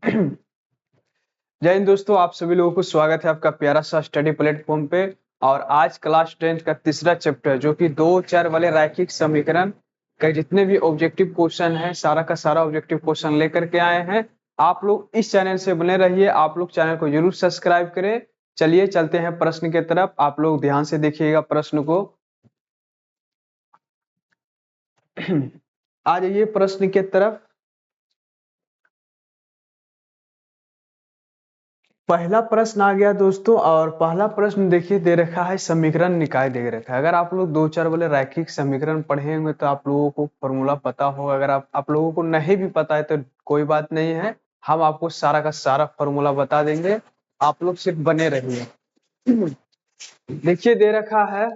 जय हिंद दोस्तों, आप सभी लोगों को स्वागत है आपका प्यारा सा स्टडी प्लेटफॉर्म पे। और आज क्लास 10 का तीसरा चैप्टर जो कि 2 4 वाले रैखिक समीकरण के जितने भी ऑब्जेक्टिव क्वेश्चन है सारा का सारा ऑब्जेक्टिव क्वेश्चन लेकर के आए हैं। आप लोग इस चैनल से बने रहिए, आप लोग चैनल को जरूर सब्सक्राइब करें। चलिए चलते हैं प्रश्न की तरफ, आप लोग ध्यान से देखिएगा प्रश्न को। आ जाइए प्रश्न की तरफ। पहला प्रश्न आ गया दोस्तों, और पहला प्रश्न देखिए दे रखा है समीकरण निकाय दे रखा है। अगर आप लोग 2 4 वाले रैखिक समीकरण पढ़े होंगे तो आप लोगों को फॉर्मूला पता होगा। अगर आप लोगों को नहीं भी पता है तो कोई बात नहीं है, हम आपको सारा का सारा फॉर्मूला बता देंगे। आप लोग सिर्फ बने रहिए। देखिए दे रखा है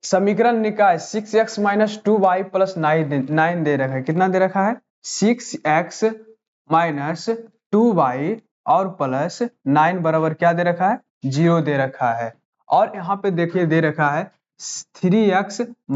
समीकरण निकाय 6x - 2y + 9 दे रखा है। कितना दे रखा है? 6x - 2y और प्लस 9 बराबर क्या दे रखा है? 0 दे रखा है। और यहाँ पे देखिए दे रखा है 3x -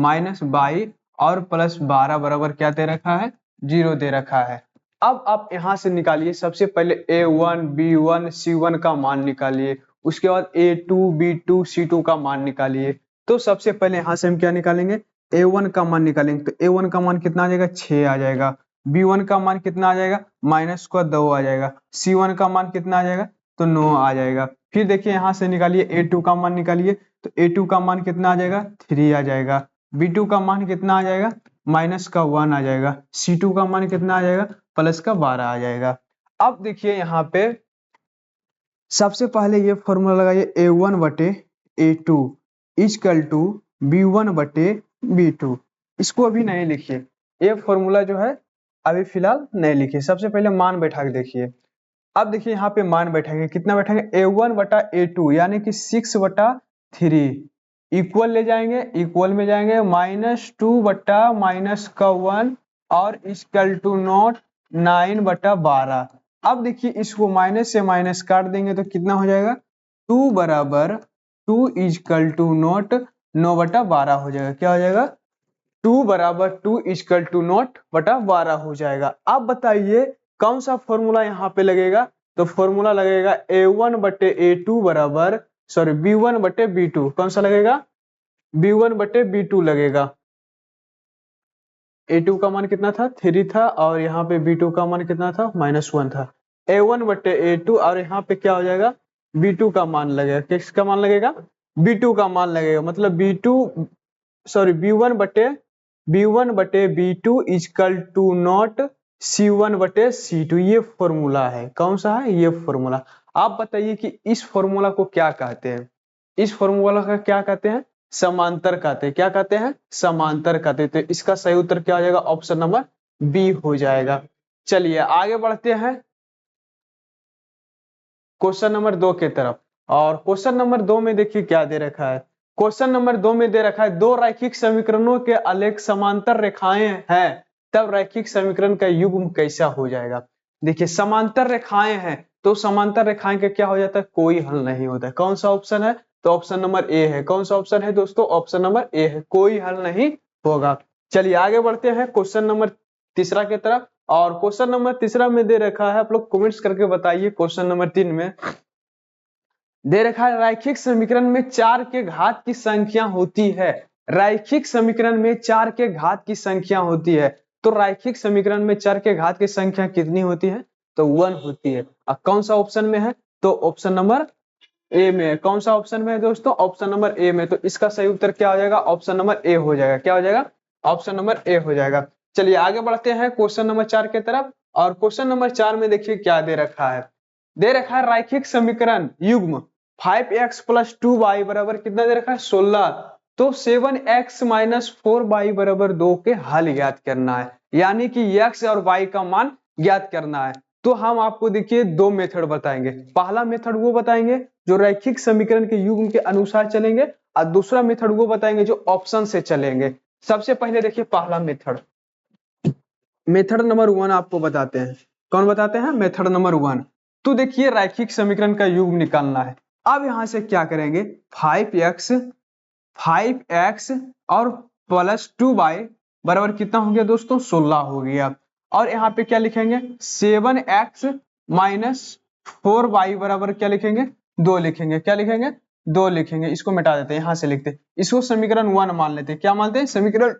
y और प्लस 12 बराबर क्या दे रखा है? 0 दे रखा है। अब आप यहाँ से निकालिए, सबसे पहले a1 b1 c1 का मान निकालिए, उसके बाद a2 b2 c2 का मान निकालिए। तो सबसे पहले यहाँ से हम क्या निकालेंगे? a1 का मान निकालेंगे। तो a1 का मान कितना आ जाएगा? 6 आ जाएगा। b1 का मान कितना आ जाएगा? -2 आ जाएगा। c1 का मान कितना आ जाएगा? तो 9 आ जाएगा। फिर देखिए यहाँ से निकालिए a2 का मान निकालिए। तो a2 का मान कितना आ जाएगा? 3 आ जाएगा। b2 का मान कितना आ जाएगा? -1 आ जाएगा। c2 का मान कितना आ जाएगा? +12 आ जाएगा। अब देखिए यहाँ पे सबसे पहले ये फॉर्मूला लगाइए, a1 बटे a2 इक्वल टू b1 बटे b2। इसको अभी नहीं लिखिए, ये फॉर्मूला जो है अभी फिलहाल नहीं लिखिए। सबसे पहले मान बैठा के देखिए। अब देखिए यहाँ पे मान बैठेंगे, कितना बैठेंगे? a1 बटा a2 यानी कि 6 बटा 3 इक्वल ले जाएंगे, इक्वल में जाएंगे -2 बटा -1 और इक्वल टू नॉट 9 बटा 12। अब देखिए इसको माइनस से माइनस काट देंगे तो कितना हो जाएगा? 2 बराबर 2 इक्वल टू नॉट 9 बटा 12 हो जाएगा। क्या हो जाएगा? 2 बराबर 2 इक्वल टू नॉट बटा 12 हो जाएगा। अब बताइए कौन सा फॉर्मूला यहाँ पे लगेगा? तो फॉर्मूला लगेगा a1 बटे a2 बराबर b1 बटे b2। कौन सा लगेगा? b1 बटे b2 लगेगा। a2 का मान कितना था? 3 था, और यहाँ पे b2 का मान कितना था? -1 था। a1 बटे a2 और यहाँ पे क्या हो जाएगा? b2 का मान लगेगा। किसका मान लगेगा? b2 का मान लगेगा। मतलब b1 बटे b2 equal to not c1 बटे c2। ये फॉर्मूला है। कौन सा है ये फॉर्मूला? आप बताइए कि इस फॉर्मूला को क्या कहते हैं? इस फॉर्मूला का क्या कहते हैं? समांतर कहते हैं। क्या कहते हैं? समांतर कहते हैं। तो इसका सही उत्तर क्या हो जाएगा? ऑप्शन नंबर बी हो जाएगा। चलिए आगे बढ़ते हैं क्वेश्चन नंबर 2 की तरफ। और क्वेश्चन नंबर 2 में देखिए क्या दे रखा है। क्वेश्चन नंबर 2 में दे रखा है दो रैखिक समीकरणों के आलेख समांतर रेखाएं हैं, तब रैखिक समीकरण का युग्म कैसा हो जाएगा? देखिए समांतर रेखाएं हैं तो समांतर रेखाएं का क्या हो जाता है? कोई हल नहीं होता है। कौन सा ऑप्शन है? तो ऑप्शन नंबर ए है। कौन सा ऑप्शन है दोस्तों? ऑप्शन नंबर ए है, कोई हल नहीं होगा। चलिए आगे बढ़ते हैं क्वेश्चन नंबर तीसरा की तरफ। और क्वेश्चन नंबर तीसरा में दे रखा है, आप लोग कमेंट्स करके बताइए। क्वेश्चन नंबर 3 में दे रखा है रैखिक समीकरण में 4 के घात की संख्या होती है। रैखिक समीकरण में 4 के घात की संख्या होती है। तो रैखिक समीकरण में 4 के घात की संख्या कितनी होती है? तो 1 होती है। अब कौन सा ऑप्शन में है? तो ऑप्शन नंबर ए में है। कौन सा ऑप्शन में है दोस्तों? ऑप्शन नंबर ए में। तो इसका सही उत्तर क्या हो जाएगा? ऑप्शन नंबर ए हो जाएगा। क्या हो जाएगा? ऑप्शन नंबर ए हो जाएगा। चलिए आगे बढ़ते हैं क्वेश्चन नंबर 4 की तरफ। और क्वेश्चन नंबर 4 में देखिए क्या दे रखा है। दे रखा है रैखिक समीकरण युग्म 5x + 2y बराबर कितना दे रखा है? 16। तो 7x - 4y बराबर 2 के हल ज्ञात करना है, यानी कि x और y का मान ज्ञात करना है। तो हम आपको देखिए दो मेथड बताएंगे। पहला मेथड वो बताएंगे जो रैखिक समीकरण के युग्म के अनुसार चलेंगे, और दूसरा मेथड वो बताएंगे जो ऑप्शन से चलेंगे। सबसे पहले देखिए पहला मेथड, मेथड नंबर 1 आपको बताते हैं। कौन बताते हैं? Method number 1। तो देखिए रैखिक समीकरण का युग्म निकालना है। अब यहां से क्या करेंगे? 5x और +2y बराबर कितना हो गया दोस्तों 16 हो गया। और यहाँ पे क्या लिखेंगे 7x माइनस 4y बराबर क्या लिखेंगे 2 लिखेंगे। क्या लिखेंगे 2 लिखेंगे। इसको मिटा देते हैं, यहाँ से लिखते हैं, इसको समीकरण 1 मान लेते हैं। क्या मानते हैं समीकरण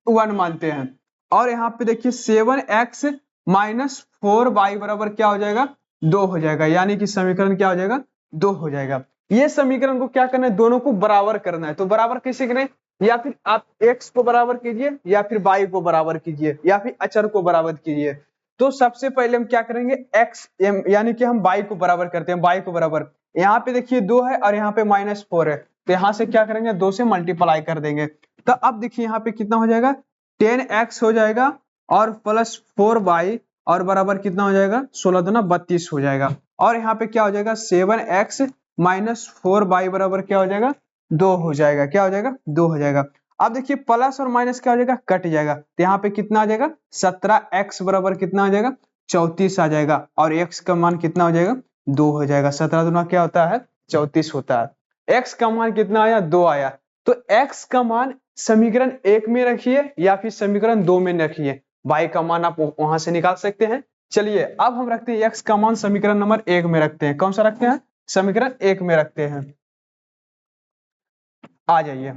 1 मानते हैं। और यहाँ पे देखिए 7x माइनस 4y बराबर क्या हो जाएगा 2 हो जाएगा, यानी कि समीकरण क्या हो जाएगा 2 हो जाएगा। ये समीकरण को क्या करना है दोनों को बराबर करना है। तो बराबर कैसे करें, या फिर आप x को बराबर कीजिए या फिर y को बराबर कीजिए या फिर अचर को बराबर कीजिए। तो सबसे पहले हम क्या करेंगे x यानी कि हम y को बराबर करते हैं, y को बराबर यहाँ पे देखिए 2 है और यहाँ पे -4 है, तो यहाँ से क्या करेंगे 2 से मल्टीप्लाई कर देंगे। तो अब देखिए यहाँ पे कितना हो जाएगा 10x हो जाएगा और प्लस 4y और बराबर कितना हो जाएगा 16 दूना 32 हो जाएगा। और यहाँ पे क्या हो जाएगा 7x माइनस 4y बराबर क्या हो जाएगा 2 हो जाएगा। क्या हो जाएगा 2 हो जाएगा। अब देखिए प्लस और माइनस क्या हो जाएगा कट जाएगा, तो यहाँ पे कितना आ जाएगा 17x बराबर कितना आ जाएगा 34 आ जाएगा। और x का मान कितना हो जाएगा 2 हो जाएगा। 17 दूना क्या होता है 34 होता है। x का मान कितना आया 2 आया। तो x का मान समीकरण 1 में रखिए या फिर समीकरण 2 में रखिए, y का मान आप वहां से निकाल सकते हैं। चलिए अब हम रखते हैं x का मान समीकरण नंबर 1 में रखते हैं। कौन सा रखते हैं समीकरण 1 में रखते हैं। आ जाइए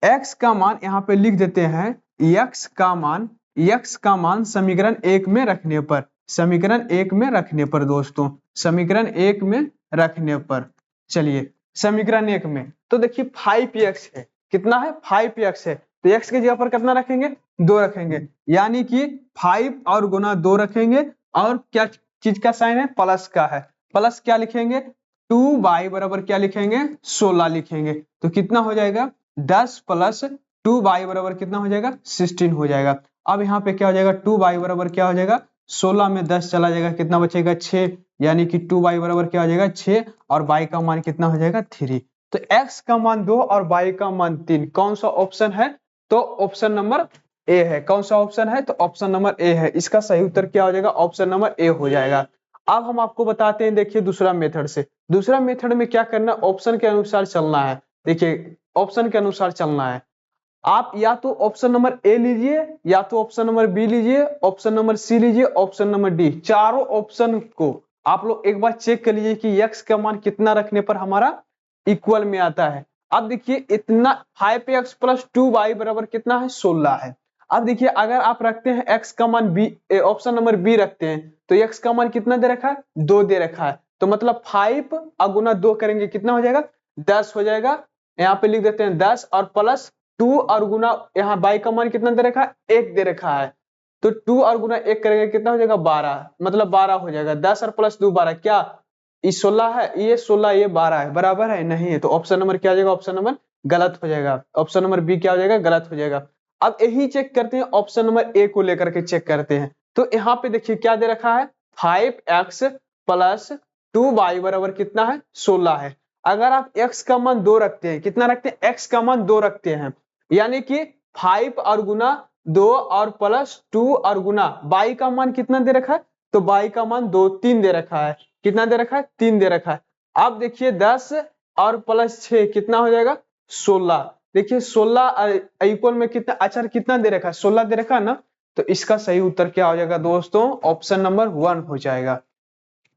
x का मान यहाँ पे लिख देते हैं। x का मान समीकरण 1 में रखने पर, समीकरण 1 में रखने पर दोस्तों, समीकरण 1 में रखने पर, चलिए समीकरण 1 में तो देखिए 5x है, कितना है 5x है, तो x की जगह पर कितना रखेंगे 2 रखेंगे, यानी कि 5 और गुना 2 रखेंगे। और क्या चीज का साइन है प्लस का है, प्लस क्या लिखेंगे 2y बराबर क्या लिखेंगे 16 लिखेंगे। तो कितना हो जाएगा 10 प्लस 2y बराबर कितना हो जाएगा 16 हो जाएगा। अब यहाँ पे क्या हो जाएगा 2y बराबर क्या हो जाएगा 16 में 10 चला जाएगा, कितना बचेगा 6, यानी कि 2y बराबर क्या हो जाएगा 6 और y का मान कितना हो जाएगा 3। तो x का मान 2 और y का मान 3, कौन सा ऑप्शन है तो ऑप्शन नंबर ए है। कौन सा ऑप्शन है तो ऑप्शन नंबर ए है। इसका सही उत्तर क्या हो जाएगा ऑप्शन नंबर ए हो जाएगा। अब हम आपको बताते हैं देखिए दूसरा मेथड से। दूसरा मेथड में क्या करना ऑप्शन के अनुसार चलना है। देखिए ऑप्शन के अनुसार चलना है, आप या तो ऑप्शन नंबर ए लीजिए या तो ऑप्शन नंबर बी लीजिए, ऑप्शन नंबर सी लीजिए, ऑप्शन नंबर डी, चारों ऑप्शन को आप लोग एक बार चेक कर लीजिए कि x का मान कितना रखने पर हमारा इक्वल में आता है। अब देखिए इतना 5x प्लस 2y बराबर कितना है 16 है। अब देखिए अगर आप रखते हैं x का मान बी, ऑप्शन नंबर बी रखते हैं तो x का मान कितना दे रखा है 2 दे रखा है। तो मतलब 5 और गुना 2 करेंगे कितना हो जाएगा 10 हो जाएगा। यहाँ पे लिख देते हैं 10 और प्लस 2 और गुना यहाँ y का मान कितना दे रखा है 1 दे रखा है। तो 2 और गुना 1 करेंगे कितना हो जाएगा 12, मतलब 12 हो जाएगा। 10 और प्लस 2 12, क्या ये 16 है, ये 16 ये 12 है, बराबर है नहीं है। तो ऑप्शन नंबर क्या हो जाएगा ऑप्शन नंबर गलत हो जाएगा। ऑप्शन नंबर बी क्या हो जाएगा गलत हो जाएगा। अब यही चेक करते हैं ऑप्शन नंबर ए को लेकर के चेक करते हैं। तो यहाँ पे देखिए क्या दे रखा है 5x प्लस 2y बराबर कितना है 16 है। अगर आप x का मान 2 रखते हैं, कितना रखते हैं x का मान 2 रखते हैं, यानी कि 5 और गुना 2 और प्लस 2 और गुना y का मान कितना दे रखा है तो y का मान 2 3 दे रखा है। कितना दे रखा है 3 दे रखा है। अब देखिए 10 और प्लस 6 कितना हो जाएगा 16। देखिए 16 इक्वल में कितना अचर कितना दे रखा है 16 दे रखा है ना। तो इसका सही उत्तर क्या हो जाएगा दोस्तों ऑप्शन नंबर 1 हो जाएगा।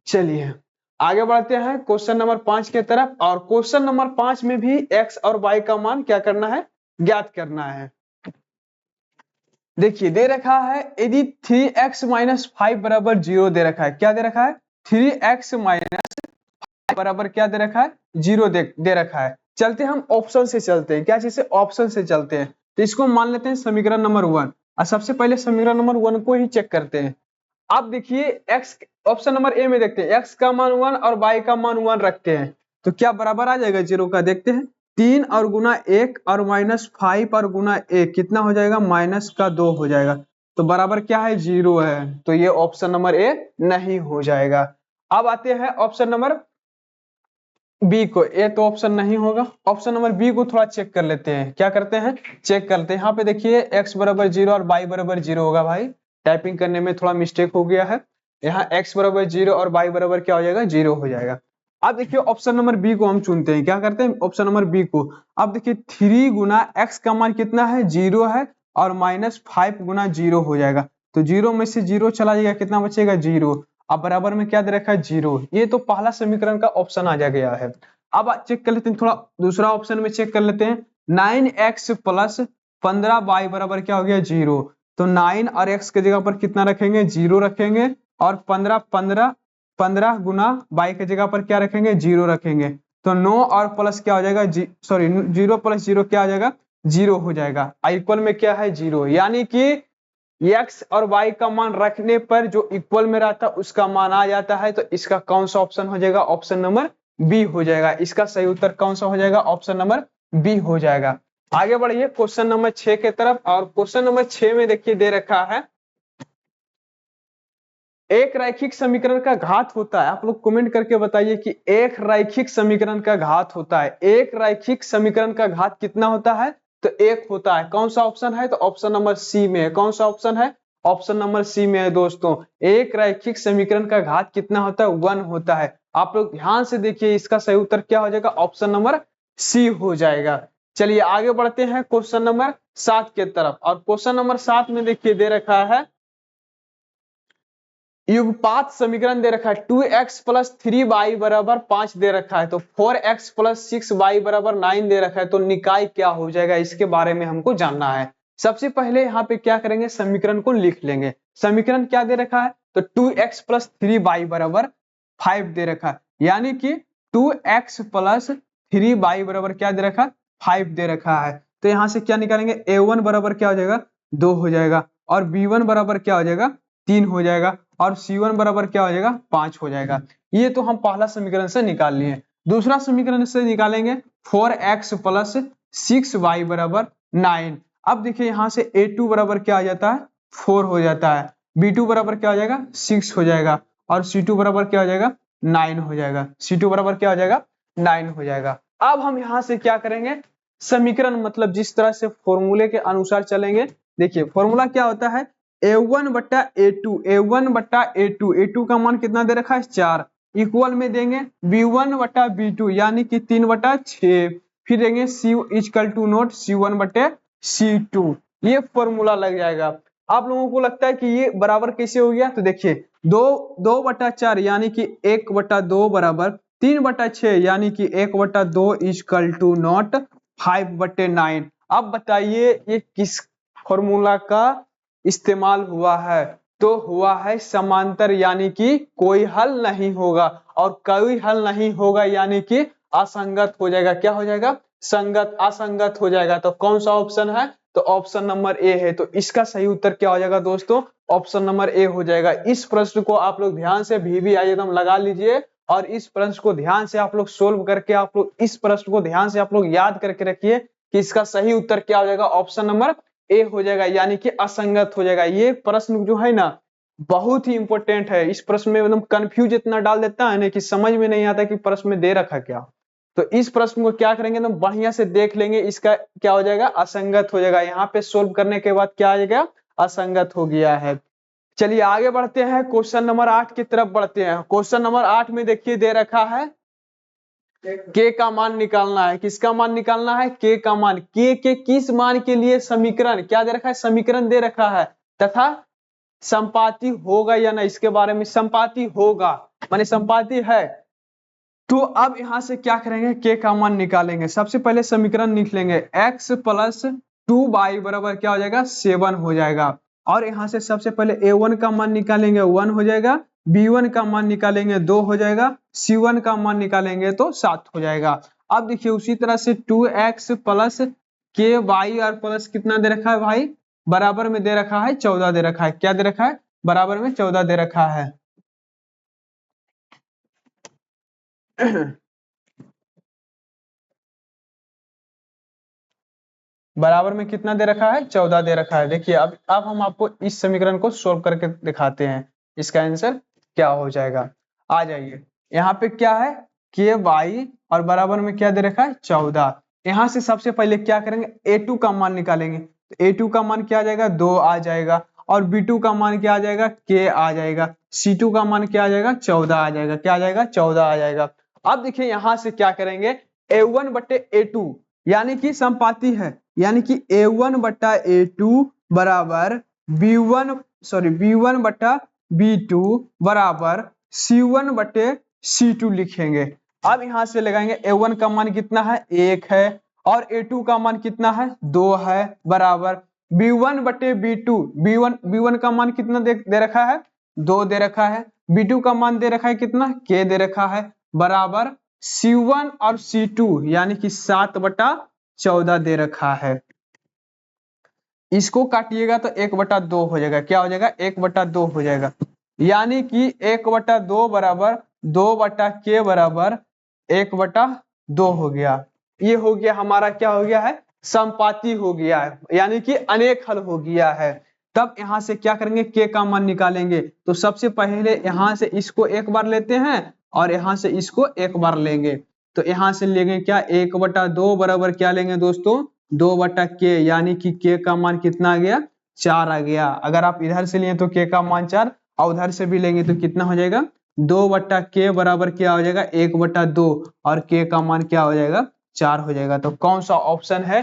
चलिए आगे बढ़ते हैं क्वेश्चन नंबर 5 के तरफ। और क्वेश्चन नंबर 5 में भी x और y का मान क्या करना है ज्ञात करना है। देखिए दे रखा है यदि 3x माइनस 5 बराबर 0 दे रखा है। क्या दे रखा है 3x माइनस बराबर क्या दे रखा है 0 दे रखा है। चलते हम ऑप्शन से चलते हैं, क्या चीज से ऑप्शन से चलते हैं। तो इसको मान लेते हैं समीकरण नंबर 1 और सबसे पहले समीकरण नंबर 1 को ही चेक करते हैं। अब देखिए x ऑप्शन नंबर ए में देखते हैं x का मान 1 और y का मान 1 रखते हैं तो क्या बराबर आ जाएगा 0 का। देखते हैं 3 और गुना 1 और माइनस 5 और गुना 1 कितना हो जाएगा माइनस का 2 हो जाएगा। तो बराबर क्या है 0 है। तो ये ऑप्शन नंबर ए नहीं हो जाएगा। अब आते हैं ऑप्शन नंबर बी को। ए तो ऑप्शन नहीं होगा। ऑप्शन नंबर बी को थोड़ा चेक कर लेते हैं। क्या करते हैं चेक करते हैं। यहाँ पे देखिए x बराबर 0 और y बराबर 0 होगा। भाई टाइपिंग करने में थोड़ा मिस्टेक हो गया है। यहाँ x बराबर 0 और y बराबर क्या हो जाएगा 0 हो जाएगा। अब देखिए ऑप्शन नंबर बी को हम चुनते हैं। क्या करते हैं ऑप्शन नंबर बी को। अब देखिए 3 गुना x का मान कितना है 0 है और -5 गुना 0 हो जाएगा। तो 0 में से 0 चला जाएगा, कितना बचेगा 0। अब बराबर में क्या दे रखा है 0। ये तो पहला समीकरण का ऑप्शन आ जा गया है। अब चेक कर लेते हैं, थोड़ा दूसरा ऑप्शन में चेक कर लेते हैं। 9x प्लस 15y बराबर क्या हो गया 0। तो 9 और x के जगह पर कितना रखेंगे 0 रखेंगे, और 15 गुना y के जगह पर क्या रखेंगे 0 रखेंगे। तो 9 और प्लस क्या हो जाएगा, सॉरी 0 प्लस 0 क्या आ जाएगा 0 हो जाएगा। इक्वल में क्या है 0, यानी कि x और y का मान रखने पर जो इक्वल में रहता है उसका मान आ जाता है। तो इसका कौन सा ऑप्शन हो जाएगा, ऑप्शन नंबर बी हो जाएगा। इसका सही उत्तर कौन सा हो जाएगा, ऑप्शन नंबर बी हो जाएगा। आगे बढ़िए क्वेश्चन नंबर 6 के तरफ। और क्वेश्चन नंबर 6 में देखिए दे रखा है, एक रैखिक समीकरण का घात होता है। आप लोग कमेंट करके बताइए कि एक रैखिक समीकरण का घात होता है, एक रैखिक समीकरण का घात कितना होता है, तो एक होता है। कौन सा ऑप्शन है, तो ऑप्शन नंबर सी में है। कौन सा ऑप्शन है, ऑप्शन नंबर सी में है दोस्तों। एक रैखिक समीकरण का घात कितना होता है, 1 होता है। आप लोग ध्यान से देखिए, इसका सही उत्तर क्या हो जाएगा, ऑप्शन नंबर सी हो जाएगा। चलिए आगे बढ़ते हैं क्वेश्चन नंबर 7 के तरफ। और क्वेश्चन नंबर 7 में देखिए दे रखा है, युगपात समीकरण दे रखा है 2x प्लस 3y बराबर 5 दे रखा है। तो 4x प्लस 6y बराबर 9 दे रखा है। तो निकाय क्या हो जाएगा, इसके बारे में हमको जानना है। सबसे पहले यहाँ पे क्या करेंगे, समीकरण को लिख लेंगे। समीकरण क्या दे रखा है, तो 2x प्लस 3y बराबर 5 दे रखा है, यानी कि 2x प्लस 3y बराबर क्या दे रखा है 5 दे रखा है। तो यहाँ से क्या निकालेंगे, a1 बराबर क्या हो जाएगा 2 हो जाएगा, और b1 बराबर क्या हो जाएगा 3 हो जाएगा, और C1 बराबर क्या हो जाएगा 5 हो जाएगा। ये तो हम पहला समीकरण से निकाल लिए। दूसरा समीकरण से निकालेंगे 4x प्लस 6y बराबर 9। अब देखिए यहाँ से a2 बराबर क्या आ जाता है 4 हो जाता है, b2 बराबर क्या हो जाएगा 6 हो जाएगा, और c2 बराबर क्या हो जाएगा 9 हो जाएगा। c2 बराबर क्या हो जाएगा 9 हो जाएगा। अब हम यहाँ से क्या करेंगे, समीकरण मतलब जिस तरह से फॉर्मूले के अनुसार चलेंगे। देखिए फॉर्मूला क्या होता है, a1 बट्टा a2, a1 बट्टा a2, a2 का मान कितना दे रखा है 4, इक्वल में देंगे b1 बट्टा b2 यानी कि 3 बट्टा 6, फिर देंगे c equal to note c1 बट्टे c2। ये फॉर्मूला लग जाएगा। आप लोगों को लगता है कि ये बराबर कैसे हो गया, तो देखिए 2 बट्टा 4 यानी कि 1 बट्टा 2 बराबर 3 बट्टा 6 यानी कि 1 बट्टा 2 इक्वल टू नॉट 5 बट्टे 9। अब बताइए ये किस फॉर्मूला का इस्तेमाल हुआ है, तो हुआ है समांतर, यानी कि कोई हल नहीं होगा, और कोई हल नहीं होगा यानी कि असंगत हो जाएगा। क्या हो जाएगा, संगत, असंगत हो जाएगा। तो कौन सा ऑप्शन है, तो ऑप्शन नंबर ए है। तो इसका सही उत्तर क्या हो जाएगा दोस्तों, ऑप्शन नंबर ए हो जाएगा। इस प्रश्न को आप लोग ध्यान से VVI एकदम लगा लीजिए, और इस प्रश्न को ध्यान से आप लोग सोल्व करके, आप लोग इस प्रश्न को ध्यान से आप लोग याद करके रखिए कि इसका सही उत्तर क्या हो जाएगा, ऑप्शन नंबर ए हो जाएगा, यानी कि असंगत हो जाएगा। ये प्रश्न जो है ना बहुत ही इंपॉर्टेंट है। इस प्रश्न में एकदम कंफ्यूज इतना डाल देता है ना कि समझ में नहीं आता कि प्रश्न में दे रखा क्या। तो इस प्रश्न को क्या करेंगे, एकदम बढ़िया से देख लेंगे, इसका क्या हो जाएगा असंगत हो जाएगा। यहाँ पे सोल्व करने के बाद क्या आ जाएगा, असंगत हो गया है। चलिए आगे बढ़ते हैं, क्वेश्चन नंबर 8 की तरफ बढ़ते हैं। क्वेश्चन नंबर 8 में देखिए दे रखा है के का मान निकालना है। किसका मान निकालना है, के का मान। के किस मान के लिए समीकरण क्या दे रखा है, समीकरण दे रखा है, तथा संपाती होगा या नहीं, इसके बारे में। संपाती होगा माने संपाती है। तो अब यहां से क्या करेंगे, के का मान निकालेंगे। सबसे पहले समीकरण लिख लेंगे, x प्लस 2y बराबर क्या हो जाएगा 7 हो जाएगा। और यहां से सबसे पहले a1 का मान निकालेंगे 1 हो जाएगा, b1 का मान निकालेंगे 2 हो जाएगा, c1 का मान निकालेंगे तो 7 हो जाएगा। अब देखिए उसी तरह से 2x प्लस के वाई और प्लस कितना दे रखा है भाई, बराबर में दे रखा है 14 दे रखा है। क्या दे रखा है, बराबर में 14 दे रखा है। बराबर में कितना दे रखा है 14 दे रखा है। देखिए अब हम आपको इस समीकरण को सोल्व करके दिखाते हैं, इसका आंसर क्या हो जाएगा। आ जाइए, यहाँ पे क्या है के वाई और बराबर में क्या दे रखा है 14। यहाँ से सबसे पहले क्या करेंगे, a2 का मान निकालेंगे। तो a2 का मान क्या आ जाएगा 2 आ जाएगा, और b2 का मान क्या आ जाएगा k आ जाएगा, c2 का मान क्या आ जाएगा 14 आ जाएगा। क्या आ जाएगा 14 आ जाएगा। अब देखिए यहाँ से क्या करेंगे, a1 बट्टे a2 यानी कि संपाती है, यानी कि a1 बटा a2 बराबर b1 बटा b2 बराबर c1 बटे c2 लिखेंगे। अब यहां से लगाएंगे a1 का मान कितना है 1 है और a2 का मान कितना है 2 है बराबर b1 बटे b2 b1 का मान कितना दे रखा है 2 दे रखा है, b2 का मान दे रखा है कितना k दे रखा है बराबर c1 और c2 यानी कि 7/14 दे रखा है। इसको काटिएगा तो 1/2 हो जाएगा, क्या हो जाएगा 1/2 हो जाएगा, यानी कि 1/2 बराबर 2/k बराबर 1/2 हो गया। ये हो गया हमारा क्या हो गया है संपाती हो गया है, यानी कि अनेक हल हो गया है। तब यहां से क्या करेंगे k का मान निकालेंगे, तो सबसे पहले यहां से इसको एक बार लेते हैं और यहां से इसको एक बार लेंगे, तो यहां से लेंगे क्या 1/2 बराबर क्या लेंगे दोस्तों 2/k, यानी कि k का मान कितना आ गया 4 आ गया। अगर आप इधर से लिए तो k का मान 4 और उधर से भी लेंगे तो कितना हो जाएगा 2/k बराबर क्या हो जाएगा 1/2 और k का मान क्या हो जाएगा 4 हो जाएगा। तो कौन सा ऑप्शन है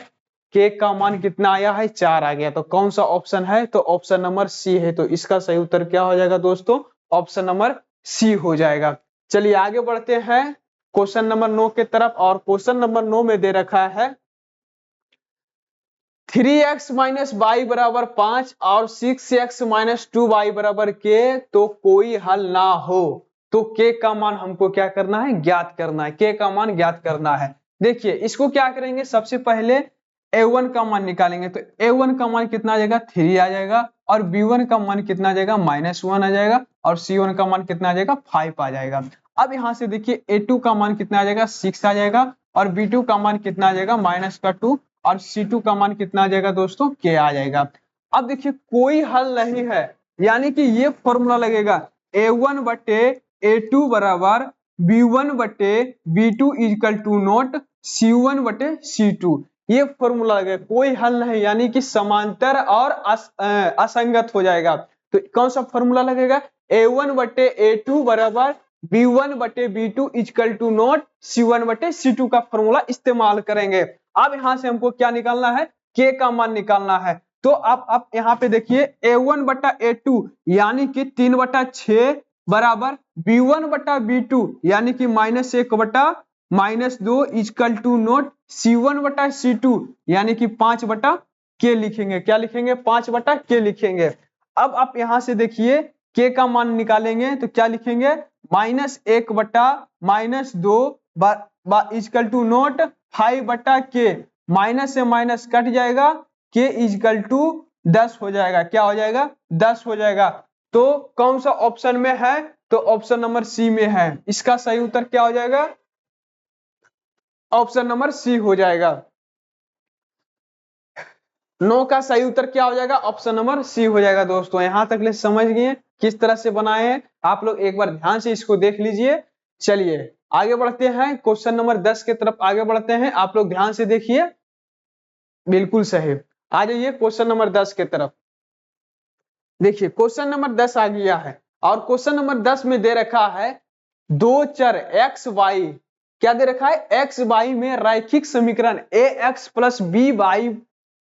k का मान कितना आया है 4 आ गया, तो कौन सा ऑप्शन है तो ऑप्शन नंबर सी है। तो इसका सही उत्तर क्या हो जाएगा दोस्तों ऑप्शन नंबर सी हो जाएगा। चलिए आगे बढ़ते हैं क्वेश्चन नंबर 9 के तरफ, और क्वेश्चन नंबर 9 में दे रखा है 3x माइनस वाई बराबर 5 और 6x माइनस 2y बराबर k, तो कोई हल ना हो, तो k का मान हमको क्या करना है ज्ञात करना है, k का मान ज्ञात करना है। देखिए इसको क्या करेंगे सबसे पहले a1 का मान निकालेंगे, तो a1 का मान कितना आ जाएगा 3 आ जाएगा और b1 का मान कितना आ जाएगा -1 आ जाएगा और c1 का मान कितना आ जाएगा 5 आ जाएगा। अब यहां से देखिए a2 का मान कितना आ जाएगा 6 आ जाएगा और b2 का मान कितना आ जाएगा -2 और C2 का मान कितना आ जाएगा दोस्तों k आ जाएगा। अब देखिए कोई हल नहीं है, यानी कि ये फॉर्मूला लगेगा a1 बटे a2 बराबर b1 बटे b2 equal to note c1 बटे c2, ये फॉर्मूला लगेगा, कोई हल नहीं, यानी कि समांतर और असंगत हो जाएगा। तो कौन सा फॉर्मूला लगेगा a1 बटे a2 बराबर b1 बटे b2 equal to note c1 बटे c2 का फॉर्मूला इस्तेमाल करेंगे। अब यहां से हमको क्या निकालना है k का मान निकालना है, तो आप यहाँ पे देखिए a1 बटा a2 यानी कि 3/6 बराबर b1 बटा b2 यानी कि -1 बटा -2 इक्वल टू नोट c1 बटा c2 यानी कि 5/k लिखेंगे, क्या लिखेंगे 5/k लिखेंगे। अब आप यहां से देखिए k का मान निकालेंगे तो क्या लिखेंगे -1 बटा -2 equal to naught 5/k, minus से माइनस कट जाएगा k इक्वल टू 10 हो जाएगा, क्या हो जाएगा 10 हो जाएगा। तो कौन सा ऑप्शन में है तो ऑप्शन नंबर सी में है, इसका सही उत्तर क्या हो जाएगा ऑप्शन नंबर सी हो जाएगा। 9 का सही उत्तर क्या हो जाएगा ऑप्शन नंबर सी हो जाएगा। दोस्तों यहां तक ले समझ गए किस तरह से बनाए हैं आप लोग, एक बार ध्यान से इसको देख लीजिए। चलिए आगे बढ़ते हैं क्वेश्चन नंबर 10 के तरफ आगे बढ़ते हैं, आप लोग ध्यान से देखिए बिल्कुल सही। आ जाइए क्वेश्चन नंबर 10 के तरफ। देखिए क्वेश्चन नंबर 10 आ गया है और क्वेश्चन नंबर 10 में दे रखा है दो चर x y, क्या दे रखा है x y में रैखिक समीकरण ax प्लस बी वाई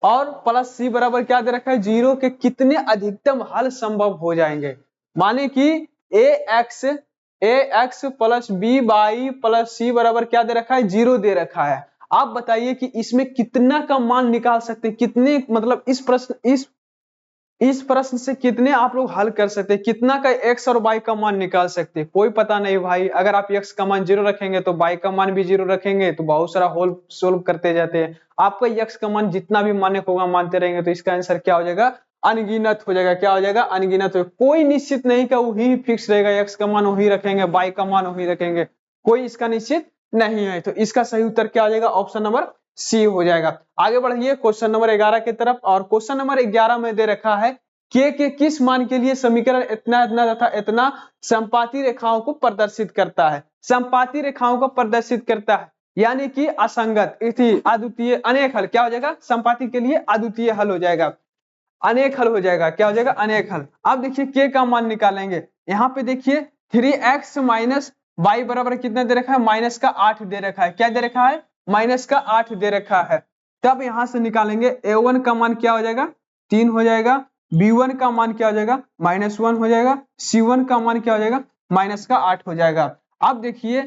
और प्लस सी बराबर क्या दे रखा है 0 के कितने अधिकतम हल संभव हो जाएंगे। माने कि ax plus B Y plus C बराबर क्या दे रखा है 0 दे रखा है। आप बताइए कि इसमें कितना का मान निकाल सकते हैं, कितने मतलब इस प्रश्न से कितने आप लोग हल कर सकते हैं, कितना का x और y का मान निकाल सकते हैं कोई पता नहीं भाई। अगर आप x का मान 0 रखेंगे तो y का मान भी 0 रखेंगे तो बहुत सारा होल सोल्व करते जाते हैं, आपका x का मान जितना भी मान्य होगा मानते रहेंगे तो इसका आंसर क्या हो जाएगा अनगिनत हो जाएगा, क्या हो जाएगा अनगिनत हो, कोई निश्चित नहीं का वही फिक्स रहेगा, x का मान वही रखेंगे y का मान वही रखेंगे, कोई इसका निश्चित नहीं है। तो इसका सही उत्तर क्या हो जाएगा ऑप्शन नंबर सी हो जाएगा। आगे बढ़िए क्वेश्चन नंबर 11 की तरफ, और क्वेश्चन नंबर 11 में दे रखा है k के किस मान के लिए समीकरण इतना इतना तथा इतना संपाती रेखाओं को प्रदर्शित करता है, संपाती रेखाओं को प्रदर्शित करता है यानी कि असंगत अद्वितीय अनेक हल, क्या हो जाएगा संपाती के लिए अद्वितीय हल हो जाएगा, अनेक हल हो जाएगा, क्या हो जाएगा अनेक हल। अब देखिए k का मान निकालेंगे, यहाँ पे देखिए 3x माइनस y बराबर कितना दे रखा है -8 दे रखा है, क्या दे रखा है माइनस का 8 दे रखा है। तब यहां से निकालेंगे a1 का मान क्या हो जाएगा 3 हो जाएगा, b1 का मान क्या हो जाएगा -1 हो जाएगा, c1 का मान क्या हो जाएगा माइनस का 8 हो जाएगा। अब देखिए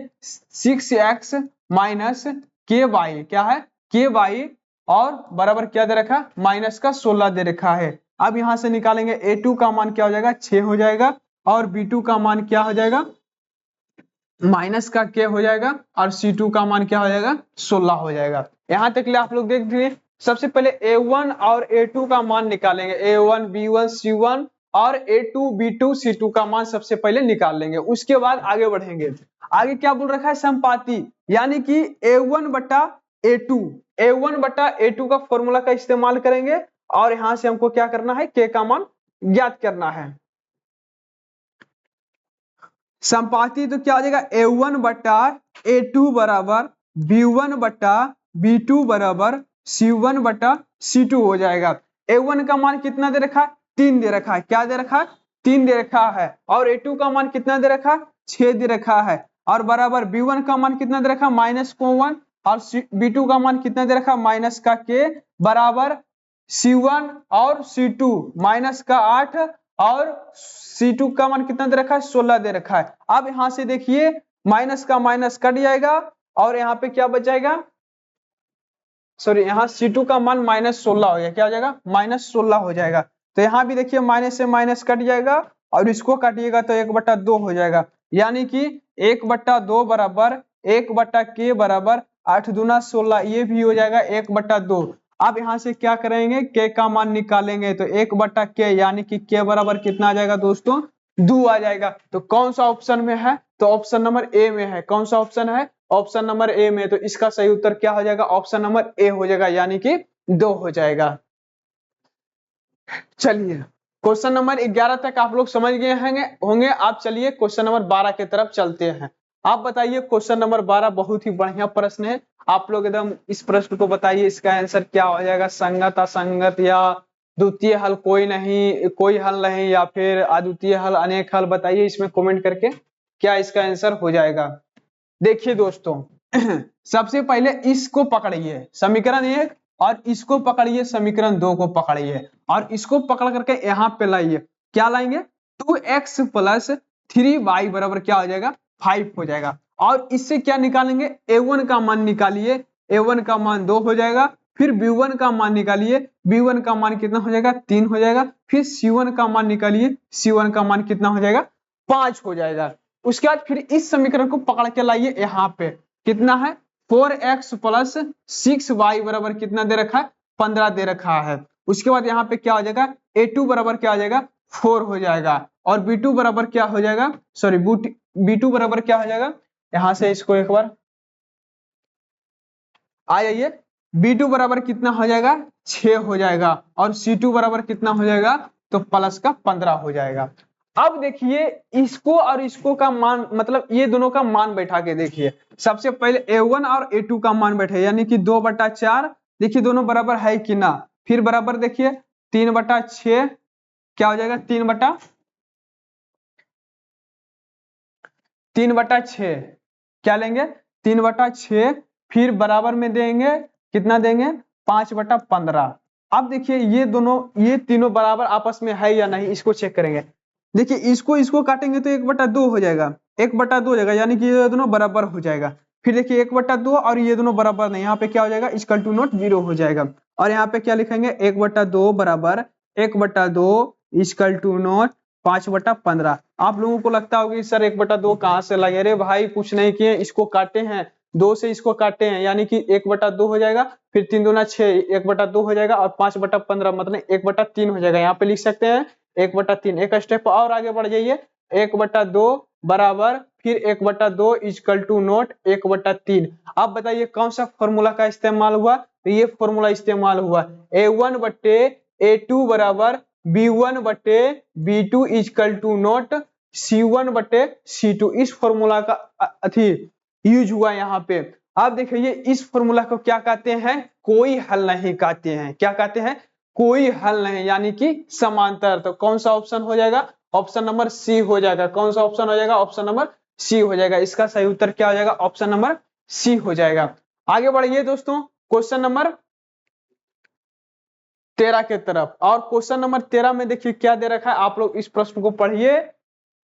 6x माइनस के वाई क्या है के वाई और बराबर क्या दे रखा माइनस का 16 दे रखा है। अब यहां से निकालेंगे a2 का मान क्या हो जाएगा 6 हो जाएगा और b2 का मान क्या हो जाएगा माइनस का k हो जाएगा और c2 का मान क्या हो जाएगा 16 हो जाएगा। यहां तक ले आप लोग देख लीजिए। सबसे पहले a1 और a2 का मान निकालेंगे, a1 b1 c1 और a2 b2 c2 का मान सबसे पहले निकाल लेंगे, उसके बाद आगे बढ़ेंगे। आगे क्या बोल रखा है संपाती, यानी कि a1 बटा a2, a1 बटा a2 का फॉर्मूला का इस्तेमाल करेंगे और यहां से हमको क्या करना है k का मान ज्ञात करना है। संपाती तो क्या हो जाएगा a1 बटा a2 बराबर b1 बटा b2 बराबर c1 बटा c2 हो जाएगा। a1 का मान कितना दे रखा है 3 दे रखा है, क्या दे रखा है 3 दे रखा है, और a2 का मान कितना दे रखा है 6 दे रखा है, और बराबर b1 का मान कितना दे रखा है -1 और b2 का मान कितना दे रखा है माइनस का k बराबर c1 और c2 माइनस का 8 और C2 का मान कितना दे रखा है 16 दे रखा है। अब यहां से देखिए माइनस का माइनस कट जाएगा और यहाँ पे क्या बच जाएगा, सॉरी यहाँ C2 का मान -16 हो गया, क्या हो जाएगा -16 हो जाएगा। तो यहाँ भी देखिए माइनस से माइनस कट जाएगा और इसको काटिएगा तो 1/2 हो जाएगा, यानी कि 1/2 बराबर 1/k बराबर 8 दूना 16, ये भी हो जाएगा 1/2। अब यहाँ से क्या करेंगे k का मान निकालेंगे तो 1/k यानी कि k बराबर कितना आ जाएगा दोस्तों 2 आ जाएगा। तो कौन सा ऑप्शन में है, तो ऑप्शन नंबर ए में है। कौन सा ऑप्शन है, ऑप्शन नंबर ए में। तो इसका सही उत्तर क्या हो जाएगा ऑप्शन नंबर ए हो जाएगा, यानी कि 2 हो जाएगा। चलिए क्वेश्चन नंबर 11 तक आप लोग समझ गए होंगे। आप चलिए क्वेश्चन नंबर 12 की तरफ चलते हैं। आप बताइए क्वेश्चन नंबर 12 बहुत ही बढ़िया प्रश्न है। आप लोग एकदम इस प्रश्न को बताइए, इसका आंसर क्या हो जाएगा, संगत असंगत या द्वितीय हल कोई हल नहीं या फिर अद्वितीय हल अनेक हल, बताइए इसमें कमेंट करके क्या इसका आंसर हो जाएगा। देखिए दोस्तों सबसे पहले इसको पकड़िए समीकरण 1 और इसको पकड़िए समीकरण 2 को पकड़िए और इसको पकड़ करके यहाँ पे लाइए, क्या लाएंगे 2x प्लस 3y बराबर क्या हो जाएगा 5 हो जाएगा। और इससे क्या निकालेंगे a1 का मान निकालिए, a1 का मान 2 हो जाएगा, फिर b1 का मान निकालिए, b1 का मान कितना हो जाएगा 3 हो जाएगा, फिर c1 का मान निकालिए, c1 का मान कितना हो जाएगा 5 हो जाएगा। उसके बाद फिर इस समीकरण को पकड़ के लाइए, यहाँ पे कितना है 4x प्लस 6y बराबर कितना दे रखा है 15 दे रखा है। उसके बाद यहाँ पे क्या हो जाएगा a2 बराबर क्या हो जाएगा 4 हो जाएगा और b2 बराबर क्या हो जाएगा, सॉरी b2 बराबर क्या हो जाएगा, यहाँ से इसको एक बार आ जाइए, b2 बराबर कितना हो जाएगा 6 हो जाएगा और c2 बराबर कितना हो जाएगा तो प्लस का 15 हो जाएगा। अब देखिए इसको और इसको का मान, मतलब ये दोनों का मान बैठा के देखिए। सबसे पहले a1 और a2 का मान बैठे, यानी कि 2/4, देखिए दोनों बराबर है कि ना, फिर बराबर देखिए 3/6 क्या हो जाएगा 3/6 क्या लेंगे 3/6, फिर बराबर में देंगे कितना देंगे 5/15। अब देखिए ये तीनों बराबर आपस में है या नहीं, इसको चेक करेंगे। देखिए इसको काटेंगे तो 1/2 हो जाएगा, 1/2 हो जाएगा, यानी कि ये दोनों बराबर हो जाएगा। फिर देखिए 1/2 और ये दोनों बराबर नहीं, यहाँ पे क्या हो जाएगा इक्वल टू नॉट 0 हो जाएगा। और यहाँ पे क्या लिखेंगे 1/2 बराबर 1/2 इक्वल टू नॉट 5/15। आप लोगों को लगता होगा कि सर 1/2 कहाँ से लगे, अरे भाई कुछ नहीं किए, इसको काटे हैं 2 से, इसको काटे हैं यानी कि 1/2 हो जाएगा, फिर 3 दूना 6 1/2 हो जाएगा और 5/15 मतलब 1/3 हो जाएगा। यहाँ पे लिख सकते हैं 1/3। एक स्टेप और आगे बढ़ जाइए, 1/2 बराबर फिर 1/2 इक्वल टू नॉट 1/3। अब बताइए कौन सा फॉर्मूला का इस्तेमाल हुआ, तो ये फॉर्मूला इस्तेमाल हुआ a1/a2 बराबर b1/b2 equal to not c1/c2। इस फॉर्मूला का अथी यूज हुआ यहाँ पे। अब देखिए इस फॉर्मूला को क्या कहते हैं, कोई हल नहीं कहते हैं, क्या कहते हैं कोई हल नहीं, यानी कि समांतर। तो कौन सा ऑप्शन हो जाएगा, ऑप्शन नंबर सी हो जाएगा। कौन सा ऑप्शन हो जाएगा, ऑप्शन नंबर सी हो जाएगा। इसका सही उत्तर क्या हो जाएगा, ऑप्शन नंबर सी हो जाएगा। आगे बढ़िए दोस्तों क्वेश्चन नंबर 13 के तरफ। और क्वेश्चन नंबर 13 में देखिए क्या दे रखा है, आप लोग इस प्रश्न को पढ़िए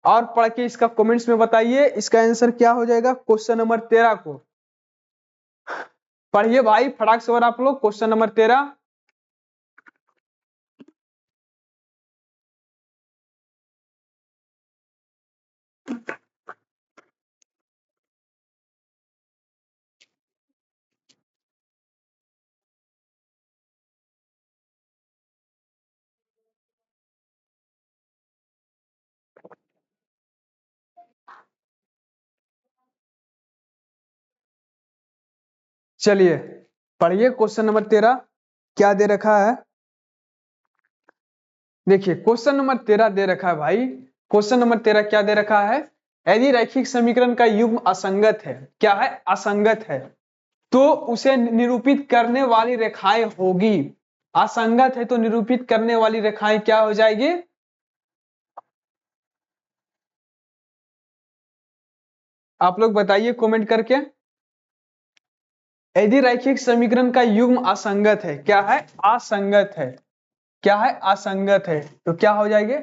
और पढ़ के इसका कमेंट्स में बताइए इसका आंसर क्या हो जाएगा। क्वेश्चन नंबर 13 को पढ़िए भाई फटाक से, और आप लोग क्वेश्चन नंबर 13। चलिए पढ़िए क्वेश्चन नंबर 13 क्या दे रखा है। देखिए क्वेश्चन नंबर 13 दे रखा है भाई। क्वेश्चन नंबर 13 क्या दे रखा है, यदि रैखिक समीकरण का युग्म असंगत है, क्या है, असंगत है, तो उसे निरूपित करने वाली रेखाएं होगी। असंगत है तो निरूपित करने वाली रेखाएं क्या हो जाएगी। आप लोग बताइए कमेंट करके। यदि रैखिक समीकरण का युग्म असंगत है, क्या है, असंगत है, क्या है, असंगत है, तो क्या हो जाएंगे।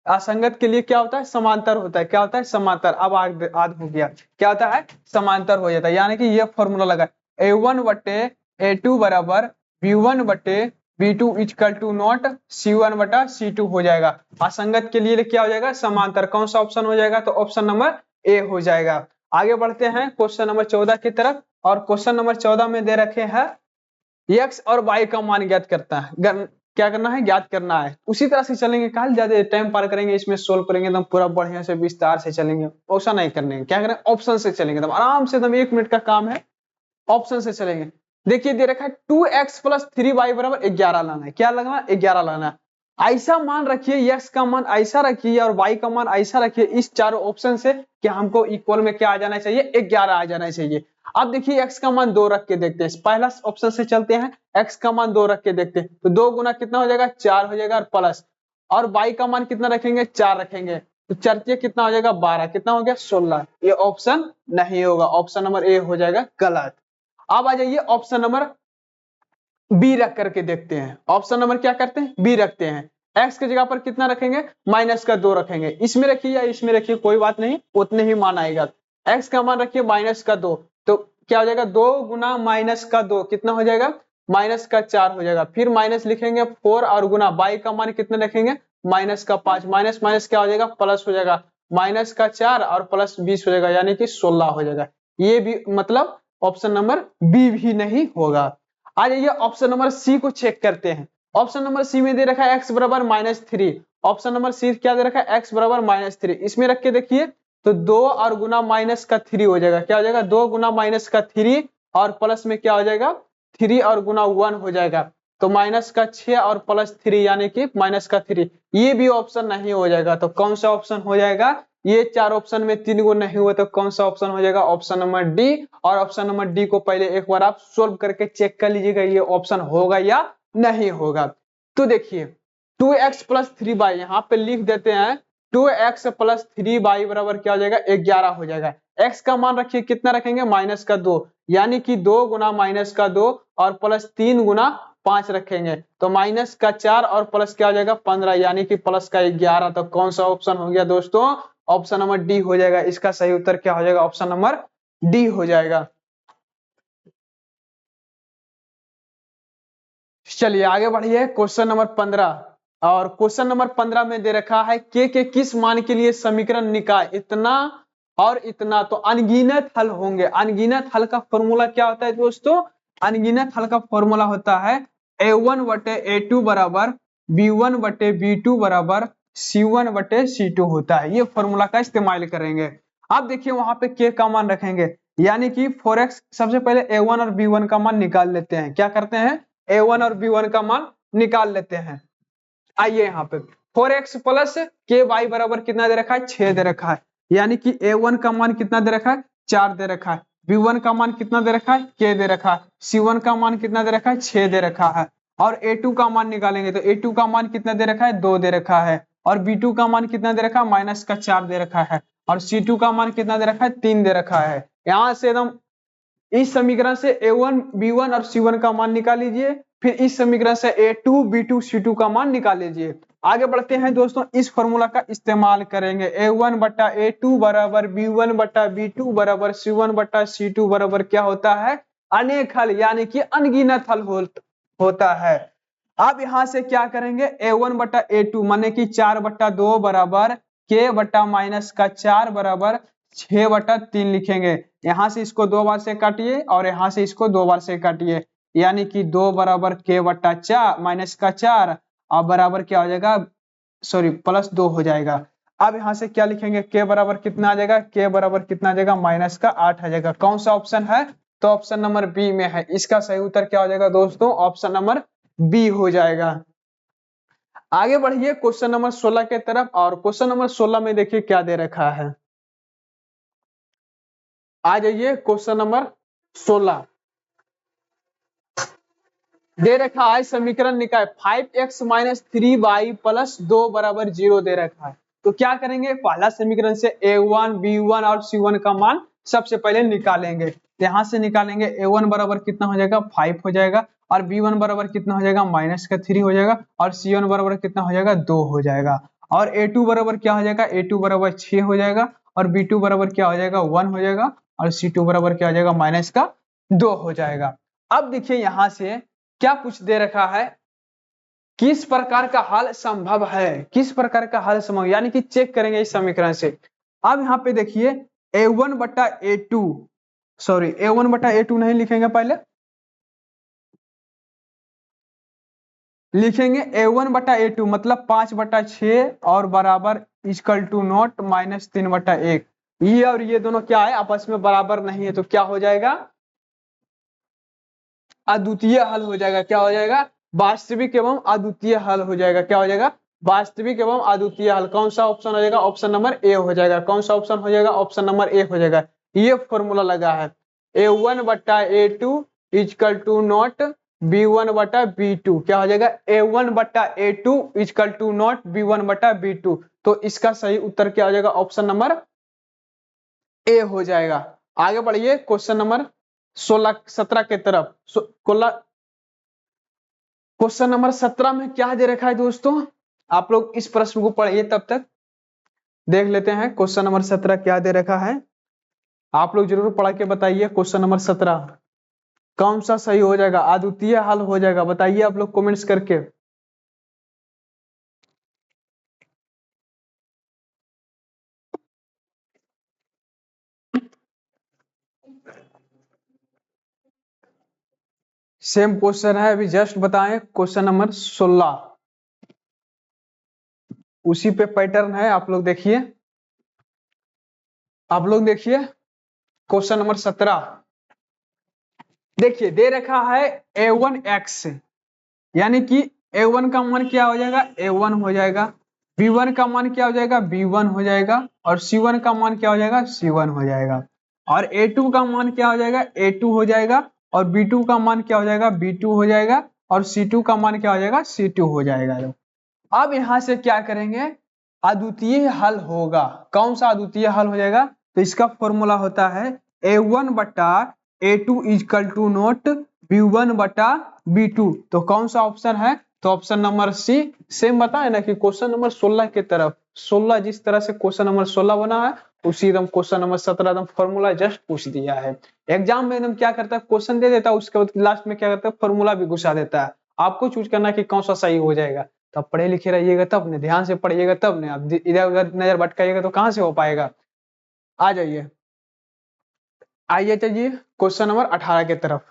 असंगत के लिए क्या होता है, समांतर होता है। क्या होता है, समांतर। अब आद हो गया, क्या होता है, समांतर हो जाता है। यानी कि ये फॉर्मूला लगा a1 बटे a2 बराबर b1 बटे b2 equal to not c1 बटा c2 हो जाएगा। असंगत के लिए क्या हो जाएगा, समांतर। कौन सा ऑप्शन हो जाएगा, तो ऑप्शन नंबर ए हो जाएगा। आगे बढ़ते हैं क्वेश्चन नंबर 14 की तरफ। और क्वेश्चन नंबर 14 में दे रखे हैं x और y का मान ज्ञात करता है, क्या करना है, ज्ञात करना है। उसी तरह से चलेंगे, कल ज्यादा टाइम पार करेंगे इसमें, सोल्व करेंगे एकदम पूरा बढ़िया से विस्तार से चलेंगे। ऐसा नहीं करने, क्या करें, ऑप्शन से चलेंगे एकदम आराम से, एकदम 1 मिनट का काम है, ऑप्शन से चलेंगे। देखिए दे रखा है 2x प्लस 3y बराबर 11 लाना है। क्या लगना, 11 लाना है। ऐसा मान रखिए, x का मान ऐसा रखिए और y का मान ऐसा रखिए, इस चारों ऑप्शन से कि हमको इक्वल में क्या आ जाना चाहिए, 11 आ जाना चाहिए। अब देखिए x का मान 2 रख के देखते हैं, पहला ऑप्शन से चलते हैं, x का मान 2 रख के देखते हैं, तो 2 गुना कितना हो जाएगा, 4 हो जाएगा, और प्लस, और y का मान कितना रखेंगे, 4 रखेंगे, तो चर्चे कितना हो जाएगा, 12, कितना हो गया, 16। ये ऑप्शन नहीं होगा, ऑप्शन नंबर ए हो जाएगा गलत। अब आ जाइए ऑप्शन नंबर बी रख करके देखते हैं। ऑप्शन नंबर क्या करते हैं, बी रखते हैं। एक्स की जगह पर कितना रखेंगे, -2 रखेंगे। इसमें रखिए या इसमें रखिए कोई बात नहीं, उतने ही मान आएगा। एक्स का मान रखिए -2, तो क्या हो जाएगा, 2 गुना -2 कितना हो जाएगा, -4 हो जाएगा। फिर माइनस लिखेंगे 4 और गुना बाई का मान कितना रखेंगे, -5, माइनस माइनस क्या हो जाएगा, प्लस हो जाएगा, -4 और प्लस 20 हो जाएगा, यानी कि 16 हो जाएगा। ये भी मतलब ऑप्शन नंबर बी भी नहीं होगा। आ जाइए ऑप्शन नंबर सी को चेक करते हैं। ऑप्शन नंबर सी में दे रखा है x बराबर -3। ऑप्शन नंबर सी क्या दे रखा है, x बराबर -3। इसमें रख के देखिए तो 2 और गुना -3 हो जाएगा। क्या हो जाएगा, 2 गुना -3 और प्लस में क्या हो जाएगा, 3 और गुना 1 हो जाएगा, तो -6 और +3 यानी कि -3। ये भी ऑप्शन नहीं हो जाएगा, तो कौन सा ऑप्शन हो जाएगा, ये 4 ऑप्शन में 3 गो नहीं हुआ, तो कौन सा ऑप्शन हो जाएगा, ऑप्शन नंबर डी। और ऑप्शन नंबर डी को पहले एक बार आप सोल्व करके चेक कर लीजिएगा ये ऑप्शन होगा या नहीं होगा। तो देखिए 2x प्लस 3y यहाँ पे लिख देते हैं, 2x प्लस 3y बराबर क्या हो जाएगा, 11 हो जाएगा। x का मान रखिए कितना रखेंगे, -2, यानी कि 2 गुना -2 और प्लस 3 गुना 5 रखेंगे, तो -4 और प्लस क्या हो जाएगा, 15, यानी कि प्लस का 11। तो कौन सा ऑप्शन हो गया दोस्तों, ऑप्शन नंबर डी हो जाएगा। इसका सही उत्तर क्या हो जाएगा, ऑप्शन नंबर डी हो जाएगा। चलिए आगे बढ़िए क्वेश्चन नंबर 15। और क्वेश्चन नंबर 15 में दे रखा है के किस मान के लिए समीकरण निकाय इतना और इतना, तो अनगिनत हल होंगे। अनगिनत हल का फॉर्मूला क्या होता है दोस्तों, अनगिनत हल का फॉर्मूला होता है a1 बटे a2 बराबर b1 बटे b2 बराबर c1 बटे c2 होता है। ये फॉर्मूला का इस्तेमाल करेंगे। अब देखिए वहां पे k का मान रखेंगे, यानी कि 4x, सबसे पहले a1 और b1 का मान निकाल लेते हैं। क्या करते हैं, a1 और b1 का मान निकाल लेते हैं। आइए यहाँ पे 4x प्लस के वाई बराबर कितना दे रखा है, 6 दे रखा है, यानी कि a1 का मान कितना दे रखा है, 4 दे रखा है, b1 का मान कितना दे रखा है, k दे रखा है, c1 का मान कितना दे रखा है, 6 दे रखा है। और a2 का मान निकालेंगे तो a2 का मान कितना दे रखा है, 2 दे रखा है, और b2 का मान कितना दे रखा है, -4 दे रखा है, और c2 का मान कितना दे रखा है, 3 दे रखा है। यहाँ से एकदम इस समीकरण से a1 b1 और c1 का मान निकाल लीजिए, फिर इस समीकरण से a2 b2 c2 का मान निकाल लीजिए। आगे बढ़ते हैं दोस्तों, इस फॉर्मूला का इस्तेमाल करेंगे। a1 बटा a2 बराबर b1 बटा b2 बराबर c1 बटा c2 बराबर क्या होता है, अनेक हल यानी कि अनगिनत हल होता है। अब यहां से क्या करेंगे, a1 बटा a2 माने कि 4 बटा 2 बराबर k बटा माइनस का 4 बराबर 6 बटा 3 लिखेंगे। यहां से इसको 2 बार से काटिए और यहां से इसको 2 बार से काटिए, यानी कि 2 बराबर k बटा 4 माइनस का 4 और बराबर क्या हो जाएगा, सॉरी प्लस 2 हो जाएगा। अब यहां से क्या लिखेंगे, k बराबर कितना आ जाएगा, k बराबर कितना आ जाएगा, माइनस का 8 आ जाएगा। कौन सा ऑप्शन है, तो ऑप्शन नंबर बी में है। इसका सही उत्तर क्या हो जाएगा दोस्तों, ऑप्शन नंबर बी हो जाएगा। आगे बढ़िए क्वेश्चन नंबर 16 के तरफ, और क्वेश्चन नंबर 16 में देखिए क्या दे रखा है। आ जाइए क्वेश्चन नंबर 16 दे रखा है, समीकरण निकाय 5x माइनस 3y प्लस 2 बराबर 0 दे रखा है। तो क्या करेंगे, पहला समीकरण से a1 b1 और c1 का मान सबसे पहले निकालेंगे। यहां से निकालेंगे, a1 बराबर कितना हो जाएगा, 5 हो जाएगा, और b1 बराबर कितना हो जाएगा, माइनस का 3 हो जाएगा, और c1 बराबर कितना हो जाएगा, 2 हो जाएगा, और a2 बराबर क्या हो जाएगा, a2 बराबर 6 हो जाएगा, और b2 बराबर क्या हो जाएगा, 1 हो जाएगा, और c2 बराबर क्या हो जाएगा, माइनस का 2 हो जाएगा। अब देखिए यहां से क्या कुछ दे रखा है, किस प्रकार का हल संभव है, किस प्रकार का हल संभव, यानी कि चेक करेंगे इस समीकरण से। अब यहाँ पे देखिए a1 बटा a2, सॉरी a1 बटा a2 नहीं लिखेंगे, पहले लिखेंगे a1 बटा a2 मतलब 5 बटा 6 और बराबर इक्वल टू नॉट माइनस 3 बटा 1। ये और ये दोनों क्या है, आपस में बराबर नहीं है, तो क्या हो जाएगा, अद्वितीय हल हो जाएगा। क्या हो जाएगा, वास्तविक एवं अद्वितीय हल हो जाएगा। क्या हो जाएगा, वास्तविक एवं अद्वितीय हल। कौन सा ऑप्शन हो जाएगा, ऑप्शन नंबर ए हो जाएगा। कौन सा ऑप्शन हो जाएगा, ऑप्शन नंबर ए हो जाएगा। ये फॉर्मूला लगा है, a1 बटा a2 equal to not b1 बटा b2। क्या हो जाएगा, a1 बटा a2 equal to not b1 बटा b2। तो इसका सही उत्तर क्या हो जाएगा, ऑप्शन नंबर ए हो जाएगा। आगे बढ़िए क्वेश्चन नंबर 17 के तरफ। क्वेश्चन नंबर 17 में क्या दे रखा है दोस्तों, आप लोग इस प्रश्न को पढ़िए, तब तक देख लेते हैं क्वेश्चन नंबर 17 क्या दे रखा है। आप लोग जरूर पढ़ के बताइए क्वेश्चन नंबर 17 कौन सा सही हो जाएगा, अद्वितीय हल हो जाएगा, बताइए आप लोग कमेंट्स करके। सेम क्वेश्चन है, अभी जस्ट बताएं क्वेश्चन नंबर 16, उसी पे पैटर्न है। आप लोग देखिए, आप लोग देखिए क्वेश्चन नंबर 17 देखिए दे रखा है a1x, यानी कि a1 का मान क्या हो जाएगा, a1 हो जाएगा, b1 का मान क्या हो जाएगा, b1 हो जाएगा, और c1 का मान क्या हो जाएगा, c1 हो जाएगा, और a2 का मान क्या हो जाएगा, a2 हो जाएगा, और b2 का मान क्या हो जाएगा, b2 हो जाएगा, और c2 का मान क्या हो जाएगा, c2 हो जाएगा। अब यहां से क्या करेंगे, अद्वितीय हल होगा। कौन सा अद्वितीय हल हो जाएगा, तो इसका फॉर्मूला होता है a1 बटा a2 equal to not b1 बटा b2। तो कौन सा ऑप्शन है, तो ऑप्शन नंबर सी। सेम बताए ना कि क्वेश्चन नंबर 16 के तरफ, 16 जिस तरह से क्वेश्चन नंबर 16 बना है, उसी एकदम क्वेश्चन नंबर 17 एकदम फॉर्मूला जस्ट पूछ दिया है। एग्जाम में एकदम क्या करता है, क्वेश्चन दे देता है, उसके बाद लास्ट में क्या करता है, फॉर्मूला भी घुसा देता है। आपको चूज करना है कि कौन सा सही हो जाएगा। तब पढ़े लिखे रहिएगा, तब ने ध्यान से पढ़िएगा, तब ने अब इधर उधर नजर भटकाइएगा तो कहां से हो पाएगा। आ जाइए, आइए चलिए क्वेश्चन नंबर 18 की तरफ।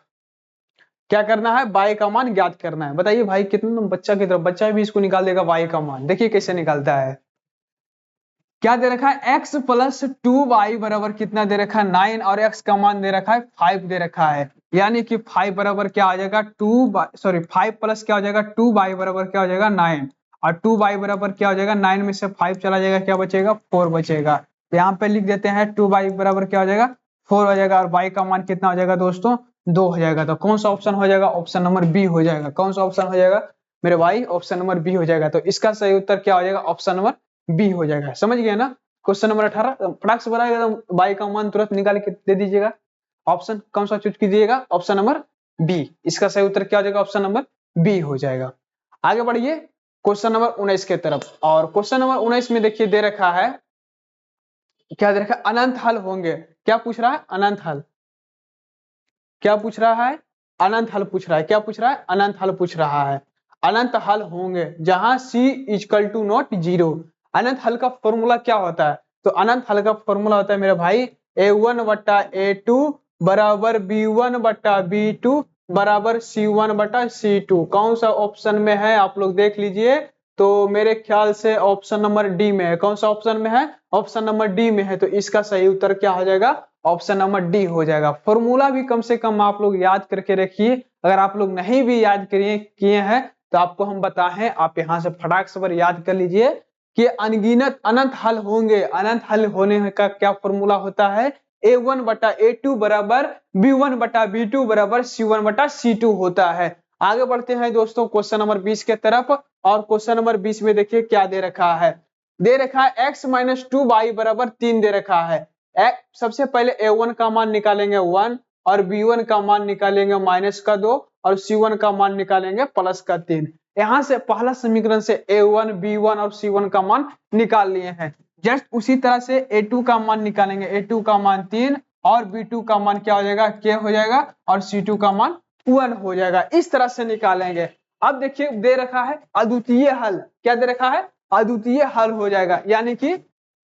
क्या करना है, y का मान ज्ञात करना है। बताइए भाई, कितना बच्चा की तरफ, बच्चा भी इसको निकाल देगा y का मान। देखिए कैसे निकालता है। क्या दे रखा है, x प्लस 2y बराबर कितना दे रखा है, 9, और x का मान दे रखा है 5 दे रखा है, यानी कि 5 बराबर क्या आ जाएगा, 5 प्लस क्या हो जाएगा, 2y बराबर क्या हो जाएगा, 9, और 2y बराबर क्या हो जाएगा, 9 में से 5 चला जाएगा, क्या बचेगा, 4 बचेगा। तो यहाँ पे लिख देते हैं 2y बराबर क्या हो जाएगा, 4 हो जाएगा, और y का मान कितना हो जाएगा दोस्तों, 2 हो जाएगा। तो कौन सा ऑप्शन हो जाएगा, ऑप्शन नंबर बी हो जाएगा। कौन सा ऑप्शन हो जाएगा मेरे भाई, ऑप्शन नंबर बी हो जाएगा। तो इसका सही उत्तर क्या हो जाएगा, ऑप्शन नंबर बी हो जाएगा। समझ गए ना। क्वेश्चन नंबर 18 फटाक से बनाएगा, बाई का मान तुरंत निकाल के दे दीजिएगा। ऑप्शन कौन सा चूज कीजिएगा, ऑप्शन नंबर बी। इसका सही उत्तर क्या हो जाएगा, ऑप्शन नंबर बी हो जाएगा। आगे बढ़िए क्वेश्चन नंबर 19 के तरफ। और क्वेश्चन नंबर 19 में देखिए दे रखा है, क्या दे रखा है, अनंत हल होंगे। क्या पूछ रहा है, अनंत हल। क्या पूछ रहा है, अनंत हल पूछ रहा है। क्या पूछ रहा है, अनंत हल पूछ रहा है। अनंत हल होंगे जहां c equal to not zero. अनंत हल का फॉर्मूला क्या होता है, तो अनंत हल का फॉर्मूला होता है मेरे भाई a1 बटा a2 बराबर b1 बटा b2 बराबर c1 बटा c2। कौन सा ऑप्शन में है आप लोग देख लीजिए, तो मेरे ख्याल से ऑप्शन नंबर डी में है। कौन सा ऑप्शन में है, ऑप्शन नंबर डी में है। तो इसका सही उत्तर क्या हो जाएगा, ऑप्शन नंबर डी हो जाएगा। फॉर्मूला भी कम से कम आप लोग याद करके रखिए। अगर आप लोग नहीं भी याद किए हैं तो आपको हम बताएं, आप यहाँ से फटाक से याद कर लीजिए कि अनगिनत अनंत हल होंगे। अनंत हल होने का क्या फॉर्मूला होता है, a1 बटा a2 बराबर b1 बटा b2 बराबर c1 बटा c2 होता है। आगे बढ़ते हैं दोस्तों क्वेश्चन नंबर 20 के तरफ। और क्वेश्चन नंबर 20 में देखिए क्या दे रखा है, दे रखा है x माइनस टू वाई बराबर 3 दे रखा है। सबसे पहले a1 का मान निकालेंगे 1 और b1 का मान निकालेंगे -2 और c1 का मान निकालेंगे +3। यहाँ से पहला समीकरण से a1 b1 और c1 का मान निकाल लिए हैं। जस्ट उसी तरह से a2 का मान निकालेंगे, a2 का मान 3 और b2 का मान क्या हो जाएगा, k हो जाएगा और c2 का मान 1 हो जाएगा। इस तरह से निकालेंगे। अब देखिए दे रखा है अद्वितीय हल। क्या दे रखा है, अद्वितीय हल हो जाएगा। यानी कि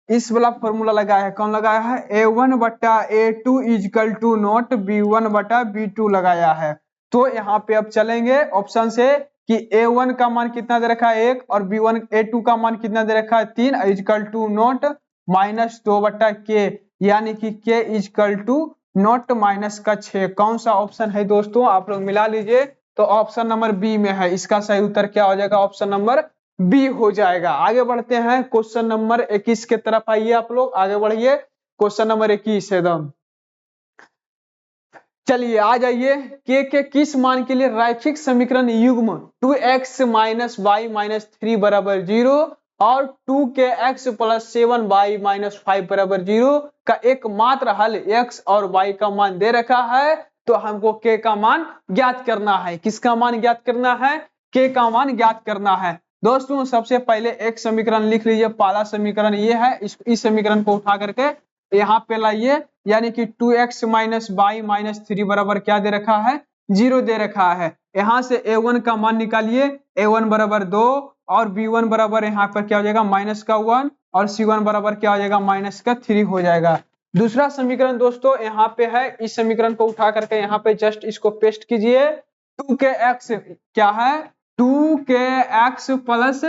इस वाला फॉर्मूला लगाया है, कौन लगाया है, a1 बटा a2 is equal to not b1 बटा b2 लगाया है। तो यहाँ पे अब चलेंगे ऑप्शन से कि a1 का मान कितना दे रखा है 1 और b1 a2 का मान कितना दे रखा है 3 इजकल टू नॉट -2 बटा k, यानी कि k equal to naught minus का 6। कौन सा ऑप्शन है दोस्तों, आप लोग मिला लीजिए, तो ऑप्शन नंबर बी में है। इसका सही उत्तर क्या हो जाएगा, ऑप्शन नंबर बी हो जाएगा। आगे बढ़ते हैं क्वेश्चन नंबर 21 के तरफ। आइए आप लोग आगे बढ़िए, क्वेश्चन नंबर 21 एकदम। चलिए आ जाइए, के किस मान के लिए रैखिक समीकरण युग्म 2x माइनस वाई माइनस 3 बराबर 0 और 2kx प्लस 7y माइनस 5 बराबर 0 का एकमात्र हल x और y का मान दे रखा है। तो हमको k का मान ज्ञात करना है। किसका मान ज्ञात करना है, k का मान ज्ञात करना है। दोस्तों सबसे पहले एक समीकरण लिख लीजिए, पहला समीकरण ये है। इस समीकरण को उठा करके यहाँ पे लाइए, यानी कि 2x माइनस वाई माइनस 3 बराबर क्या दे रखा है, 0 दे रखा है। यहाँ से a1 का मान निकालिए, a1 बराबर 2 और b1 बराबर यहाँ पर क्या हो जाएगा -1 और c1 बराबर क्या हो जाएगा -3 हो जाएगा। दूसरा समीकरण दोस्तों यहाँ पे है, इस समीकरण को उठा करके यहाँ पे जस्ट इसको पेस्ट कीजिए। 2kx क्या है, 2kx प्लस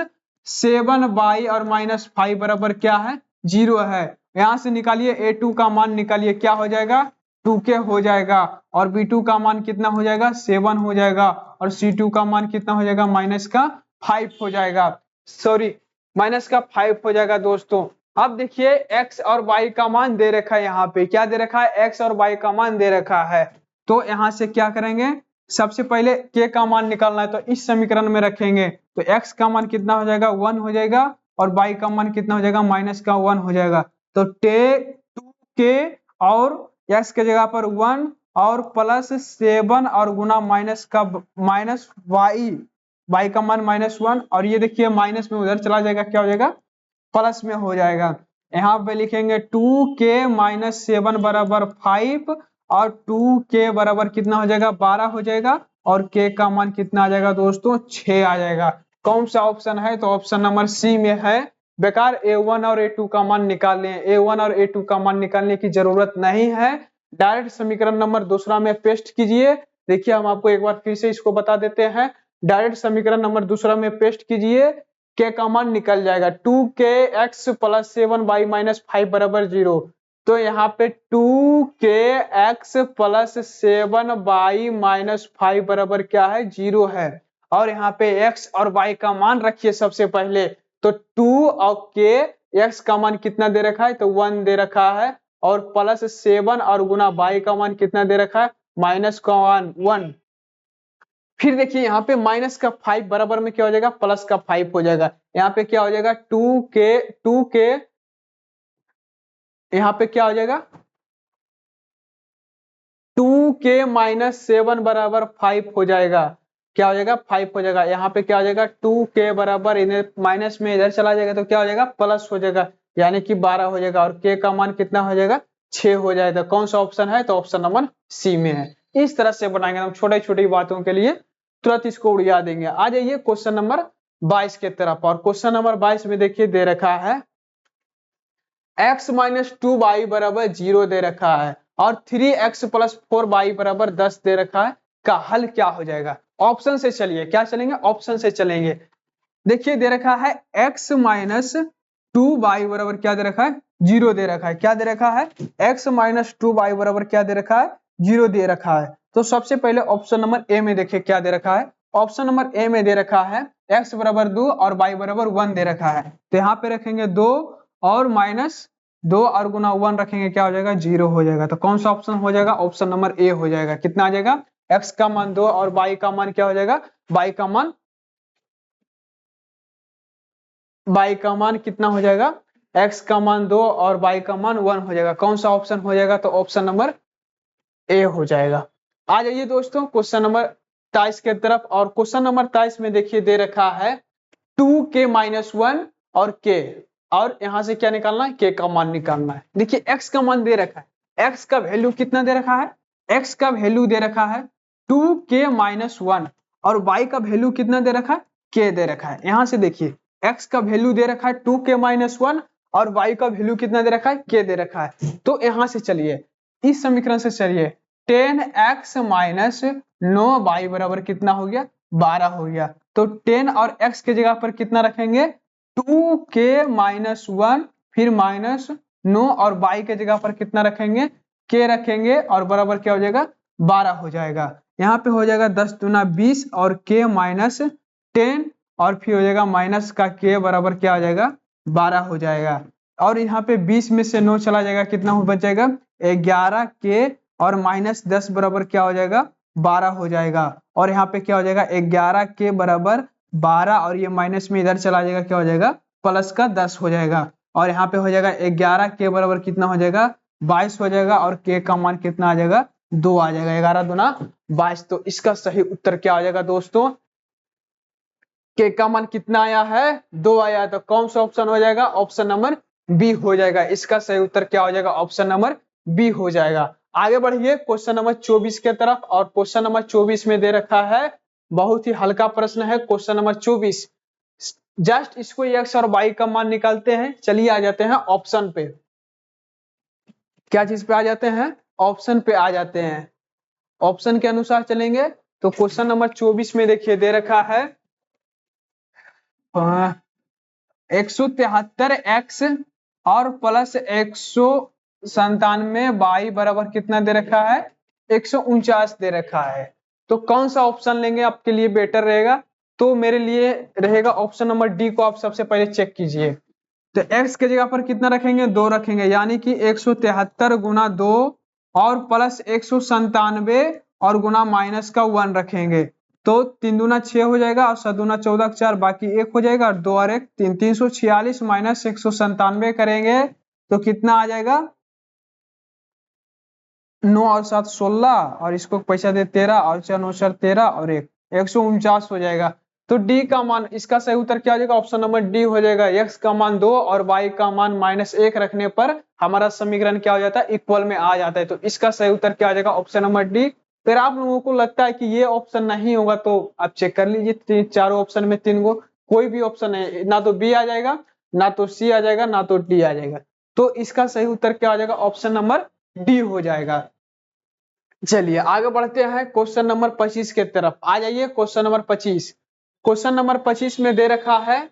7y और -5 बराबर क्या है, 0 है। यहाँ से निकालिए a2 का मान निकालिए, क्या हो जाएगा 2k हो जाएगा और b2 का मान कितना हो जाएगा 7 हो जाएगा और c2 का मान कितना हो जाएगा -5 हो जाएगा, सॉरी -5 हो जाएगा दोस्तों। अब देखिए x और y का मान दे रखा है, यहाँ पे क्या दे रखा है, x और y का मान दे रखा है। तो यहाँ से क्या करेंगे, सबसे पहले k का मान निकालना है, तो इस समीकरण में रखेंगे। तो x का मान कितना हो जाएगा 1 हो जाएगा और y का मान कितना हो जाएगा -1 हो जाएगा। तो टेक 2k और x के जगह पर 1 और प्लस 7 और गुना माइनस y का मान -1 और ये देखिए माइनस में उधर चला जाएगा, क्या हो जाएगा प्लस में हो जाएगा। यहाँ पे लिखेंगे 2k माइनस 7 बराबर 5 और 2k बराबर कितना हो जाएगा 12 हो जाएगा और k का मान कितना आ जाएगा दोस्तों 6 आ जाएगा। कौन सा ऑप्शन है, तो ऑप्शन नंबर सी में है। बेकार a1 और a2 का मान निकाल लें, a1 और a2 का मान निकालने की जरूरत नहीं है। डायरेक्ट समीकरण नंबर दूसरा में पेस्ट कीजिए। देखिए हम आपको एक बार फिर से इसको बता देते हैं, डायरेक्ट समीकरण नंबर दूसरा में पेस्ट कीजिए, k का मान निकल जाएगा 2kx प्लस 7y माइनस 5 बराबर 0। तो यहाँ पे 2kx प्लस 7y माइनस 5 बराबर क्या है 0 है। और यहाँ पे x और y का मान रखिए सबसे पहले, तो 2 और k, x का मान कितना दे रखा है, तो 1 दे रखा है और प्लस 7 और गुना y का मान कितना दे रखा है -1। फिर देखिए यहाँ पे माइनस का 5 बराबर में क्या हो जाएगा प्लस का 5 हो जाएगा। यहाँ पे क्या हो जाएगा 2k यहाँ पे क्या हो जाएगा 2k माइनस 7 बराबर 5 हो जाएगा। क्या हो जाएगा? 5 हो जाएगा। यहाँ पे क्या हो जाएगा? 2k बराबर इधर माइनस में इधर चला जाएगा तो क्या हो जाएगा? प्लस हो जाएगा, यानी कि 12 हो जाएगा। और k का मान कितना हो जाएगा? 6 हो जाएगा। कौन सा ऑप्शन है? तो ऑप्शन नंबर सी में है। इस तरह से बनाएंगे हम छोटी छोटी बातों के लिए तुरंत इसको उड़िया देंगे। आ जाइए क्वेश्चन नंबर 22 के तरफ। और क्वेश्चन नंबर 22 में देखिए दे रखा है x माइनस 2y बराबर 0 दे रखा है और 3x प्लस 4y बराबर 10 दे रखा है, का हल क्या हो जाएगा? ऑप्शन से चलिए, क्या चलेंगे? ऑप्शन से चलेंगे। देखिए दे रखा है x माइनस 2y बराबर क्या दे रखा है? 0 दे रखा है। क्या दे रखा है? x माइनस 2y बराबर क्या दे रखा है? 0 दे रखा है। तो सबसे पहले ऑप्शन नंबर ए में देखिए क्या दे रखा है। ऑप्शन नंबर ए में दे रखा है x बराबर 2 और y बराबर 1 दे रखा है। तो यहाँ पे रखेंगे 2 और माइनस 2 और गुना 1 रखेंगे, क्या हो जाएगा? 0 हो जाएगा। तो कौन सा ऑप्शन हो जाएगा? ऑप्शन नंबर ए हो जाएगा। कितना आ जाएगा? x का मान 2 और y का मान क्या हो जाएगा? y का मान कितना हो जाएगा? x का मान 2 और y का मान 1 हो जाएगा। कौन सा ऑप्शन हो जाएगा? तो ऑप्शन नंबर ए हो जाएगा। आ जाइए दोस्तों क्वेश्चन नंबर 23 के तरफ। और क्वेश्चन नंबर 23 में देखिए दे रखा है 2k माइनस 1 और k, और यहां से क्या निकालना है? k का मान निकालना है। देखिए x का मान दे रखा है, x का वैल्यू कितना दे रखा है? x का वैल्यू दे रखा है 2k माइनस 1 और y का वैल्यू कितना दे रखा है? k दे रखा है। यहां से देखिए x का वैल्यू दे रखा है 2k माइनस 1 और y का वैल्यू कितना दे रखा है? k दे रखा है। तो यहां से चलिए इस समीकरण से चलिए 10x माइनस 9y बराबर कितना हो गया? 12 हो गया। तो 10 और x के जगह पर कितना रखेंगे? 2k माइनस 1 फिर माइनस 9 और y के जगह पर कितना रखेंगे? k रखेंगे और बराबर क्या हो जाएगा? 12 हो जाएगा। यहाँ पे हो जाएगा 10 दूना 20 और k माइनस 10 और फिर हो जाएगा माइनस का k बराबर क्या हो जाएगा? 12 हो जाएगा। और यहाँ पे 20 में से 9 चला जाएगा, कितना हो बच जाएगा? 11k और माइनस 10 बराबर क्या हो जाएगा? 12 हो जाएगा। और यहाँ पे क्या हो जाएगा? 11k बराबर 12 और ये माइनस में इधर चला जाएगा, क्या हो जाएगा? प्लस का 10 हो जाएगा। और यहाँ पे हो जाएगा 11k बराबर कितना हो जाएगा? 22 हो जाएगा। और k का मान कितना आ जाएगा? 2 आ जाएगा। 11 दूना 22। तो इसका सही उत्तर क्या आ जाएगा दोस्तों? k का मान कितना आया है? 2 आया। तो कौन सा ऑप्शन हो जाएगा? ऑप्शन नंबर बी हो जाएगा। इसका सही उत्तर क्या हो जाएगा? ऑप्शन नंबर बी हो जाएगा। आगे बढ़िए क्वेश्चन नंबर 24 के तरफ। और क्वेश्चन नंबर 24 में दे रखा है बहुत ही हल्का प्रश्न है क्वेश्चन नंबर 24। जस्ट इसको x और y का मान निकालते हैं। चलिए आ जाते हैं ऑप्शन पे। क्या चीज पे आ जाते हैं? ऑप्शन पे आ जाते हैं। ऑप्शन के अनुसार चलेंगे तो क्वेश्चन नंबर 24 में देखिए दे रखा है 173 एक्स और प्लस 197 वाई बराबर कितना दे रखा है? 149 दे रखा है। तो कौन सा ऑप्शन लेंगे आपके लिए बेटर रहेगा? तो मेरे लिए रहेगा ऑप्शन नंबर डी को आप सबसे पहले चेक कीजिए। तो x के जगह पर कितना रखेंगे? 2 रखेंगे, यानी कि 173 गुना 2 और प्लस 197 और गुना माइनस का 1 रखेंगे। तो 3 दूना 6 हो जाएगा और 7 दूना 14 4 बाकी 1 हो जाएगा और 2 और 1 3। 346 माइनस 197 करेंगे तो कितना आ जाएगा? 9 और 7 16 और इसको पैसा दे 13 और 4 9 4 13 और 1 149 हो जाएगा। तो डी का मान, इसका सही उत्तर क्या हो जाएगा? ऑप्शन नंबर डी हो जाएगा। x का मान 2 और y का मान -1 रखने पर हमारा समीकरण क्या हो जाता है? इक्वल में आ जाता है। तो इसका सही उत्तर क्या हो जाएगा? Option number D. फिर आप लोगों को लगता है कि ये ऑप्शन नहीं होगा तो आप चेक कर लीजिए चारों ऑप्शन में 3 गो कोई भी ऑप्शन है, ना तो बी आ जाएगा, ना तो सी आ जाएगा, ना तो डी आ जाएगा। तो इसका सही उत्तर क्या हो जाएगा? ऑप्शन नंबर डी हो जाएगा। चलिए आगे बढ़ते हैं क्वेश्चन नंबर 25 के तरफ। आ जाइए क्वेश्चन नंबर 25। क्वेश्चन नंबर 25 में दे रखा है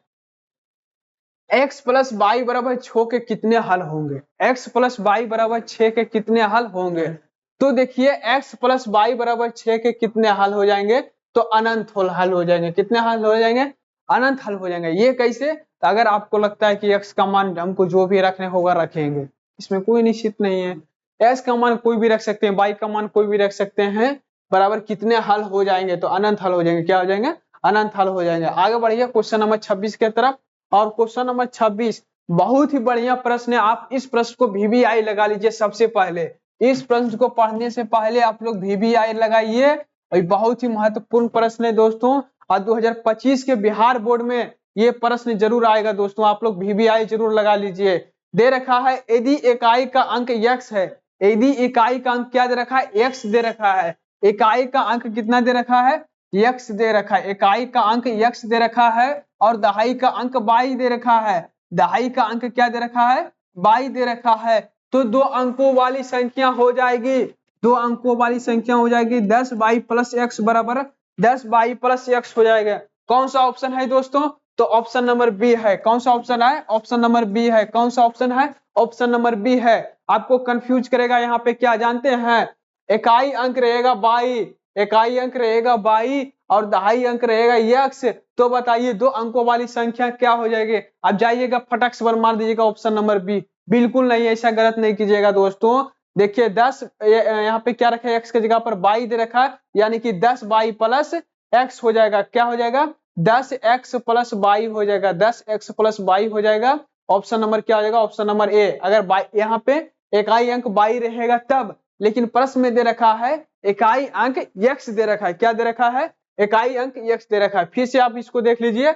x प्लस वाई बराबर 6 के कितने हल होंगे? x प्लस वाई बराबर 6 के कितने हल होंगे? तो देखिए x प्लस वाई बराबर 6 के कितने हल हो जाएंगे? तो अनंत हल हो जाएंगे। कितने हल हो जाएंगे? अनंत हल हो जाएंगे। ये कैसे? तो अगर आपको लगता है कि x का मान हमको जो भी रखने होगा रखेंगे, इसमें कोई निश्चित नहीं है। x का मान कोई भी रख सकते हैं, y का मान कोई भी रख सकते हैं, बराबर कितने हल हो जाएंगे? तो अनंत हल हो जाएंगे। क्या हो जाएंगे? अनंत हल हो जाएंगे। आगे बढ़िए क्वेश्चन नंबर 26 के तरफ। और क्वेश्चन नंबर 26 बहुत ही बढ़िया प्रश्न है। आप इस प्रश्न को वीवीआई लगा लीजिए सबसे पहले। इस प्रश्न को पढ़ने से पहले आप लोग VBI लगाइए, और बहुत ही महत्वपूर्ण प्रश्न है दोस्तों, और 2025 के बिहार बोर्ड में ये प्रश्न जरूर आएगा दोस्तों, आप लोग VBI जरूर लगा लीजिए। दे रखा है यदि इकाई का अंक x है, यदि इकाई का अंक क्या दे रखा है, x दे रखा है, इकाई का अंक कितना दे रखा है, x दे रखा है, इकाई का अंक x दे रखा है, और दहाई का अंक y दे रखा है, दहाई का अंक क्या दे रखा है, y दे रखा है। तो दो अंकों वाली संख्या हो जाएगी, दो अंकों वाली संख्या हो जाएगी 10y प्लस x बराबर 10y प्लस x हो जाएगा। कौन सा ऑप्शन है दोस्तों, तो ऑप्शन नंबर बी है। कौन सा ऑप्शन है, ऑप्शन नंबर बी है। कौन सा ऑप्शन है, ऑप्शन नंबर बी है। आपको कंफ्यूज करेगा यहाँ पे क्या जानते हैं, इकाई अंक रहेगा y, इकाई अंक रहेगा y और दहाई अंक रहेगा x, तो बताइए दो अंकों वाली संख्या क्या हो जाएगी। आप जाइएगा फटक से मार दीजिएगा ऑप्शन नंबर बी। बिल्कुल नहीं, ऐसा गलत नहीं कीजिएगा दोस्तों। देखिए 10 यहाँ पे क्या रखा है, x की जगह पर y दे रखा है, यानी कि 10y प्लस x हो जाएगा। क्या हो जाएगा, 10x प्लस y हो जाएगा, 10x प्लस y हो जाएगा। ऑप्शन नंबर क्या हो जाएगा, ऑप्शन नंबर ए। अगर यहाँ पे इकाई अंक y रहेगा तब, लेकिन प्रश्न में दे रखा है इकाई अंक x दे रखा है। क्या दे रखा है, इकाई अंक x दे रखा है। फिर से आप इसको देख लीजिए,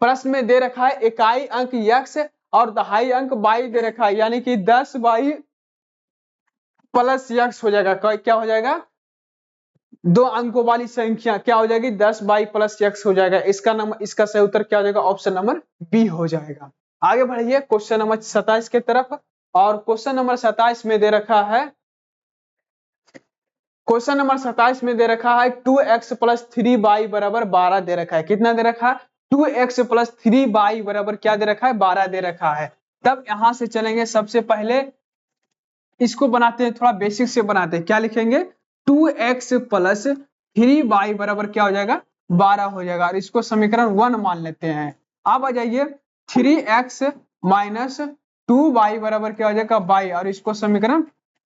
प्रश्न में दे रखा है इकाई अंक x और दहाई अंक y दे रखा है, यानी कि 10y प्लस x हो जाएगा। क्या हो जाएगा, दो अंकों वाली संख्या क्या हो जाएगी, 10y प्लस x हो जाएगा। इसका नंबर, इसका सही उत्तर क्या हो जाएगा, ऑप्शन नंबर बी हो जाएगा। आगे बढ़िए क्वेश्चन नंबर 27 के तरफ, और क्वेश्चन नंबर 27 में दे रखा है, क्वेश्चन नंबर 27 में दे रखा है 2x प्लस 3y बराबर 12 दे रखा है। कितना दे रखा है, 2x प्लस 3y बराबर क्या दे रखा है, 12 दे रखा है। तब यहां से चलेंगे, सबसे पहले इसको बनाते हैं, थोड़ा बेसिक से बनाते हैं। क्या लिखेंगे, 2x प्लस 3y बराबर क्या हो जाएगा, 12 हो जाएगा, और इसको समीकरण 1 मान लेते हैं। अब आ जाइए 3x माइनस 2y बराबर क्या हो जाएगा, y, और इसको समीकरण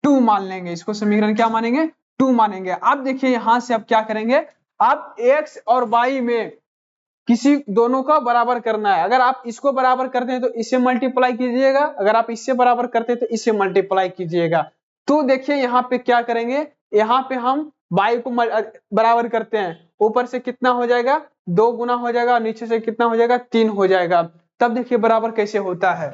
2 मान लेंगे। इसको समीकरण क्या मानेंगे, 2 मानेंगे। अब देखिए यहां से अब क्या करेंगे, आप x और y में किसी दोनों का बराबर करना है। अगर आप इसको बराबर करते हैं तो इससे मल्टीप्लाई कीजिएगा, अगर आप इससे बराबर करते हैं तो इससे मल्टीप्लाई कीजिएगा। तो देखिए यहाँ पे क्या करेंगे, यहाँ पे हम y को बराबर करते हैं, ऊपर से कितना हो जाएगा, 2 गुना हो जाएगा, और नीचे से कितना हो जाएगा, 3 हो जाएगा। तब देखिए बराबर कैसे होता है,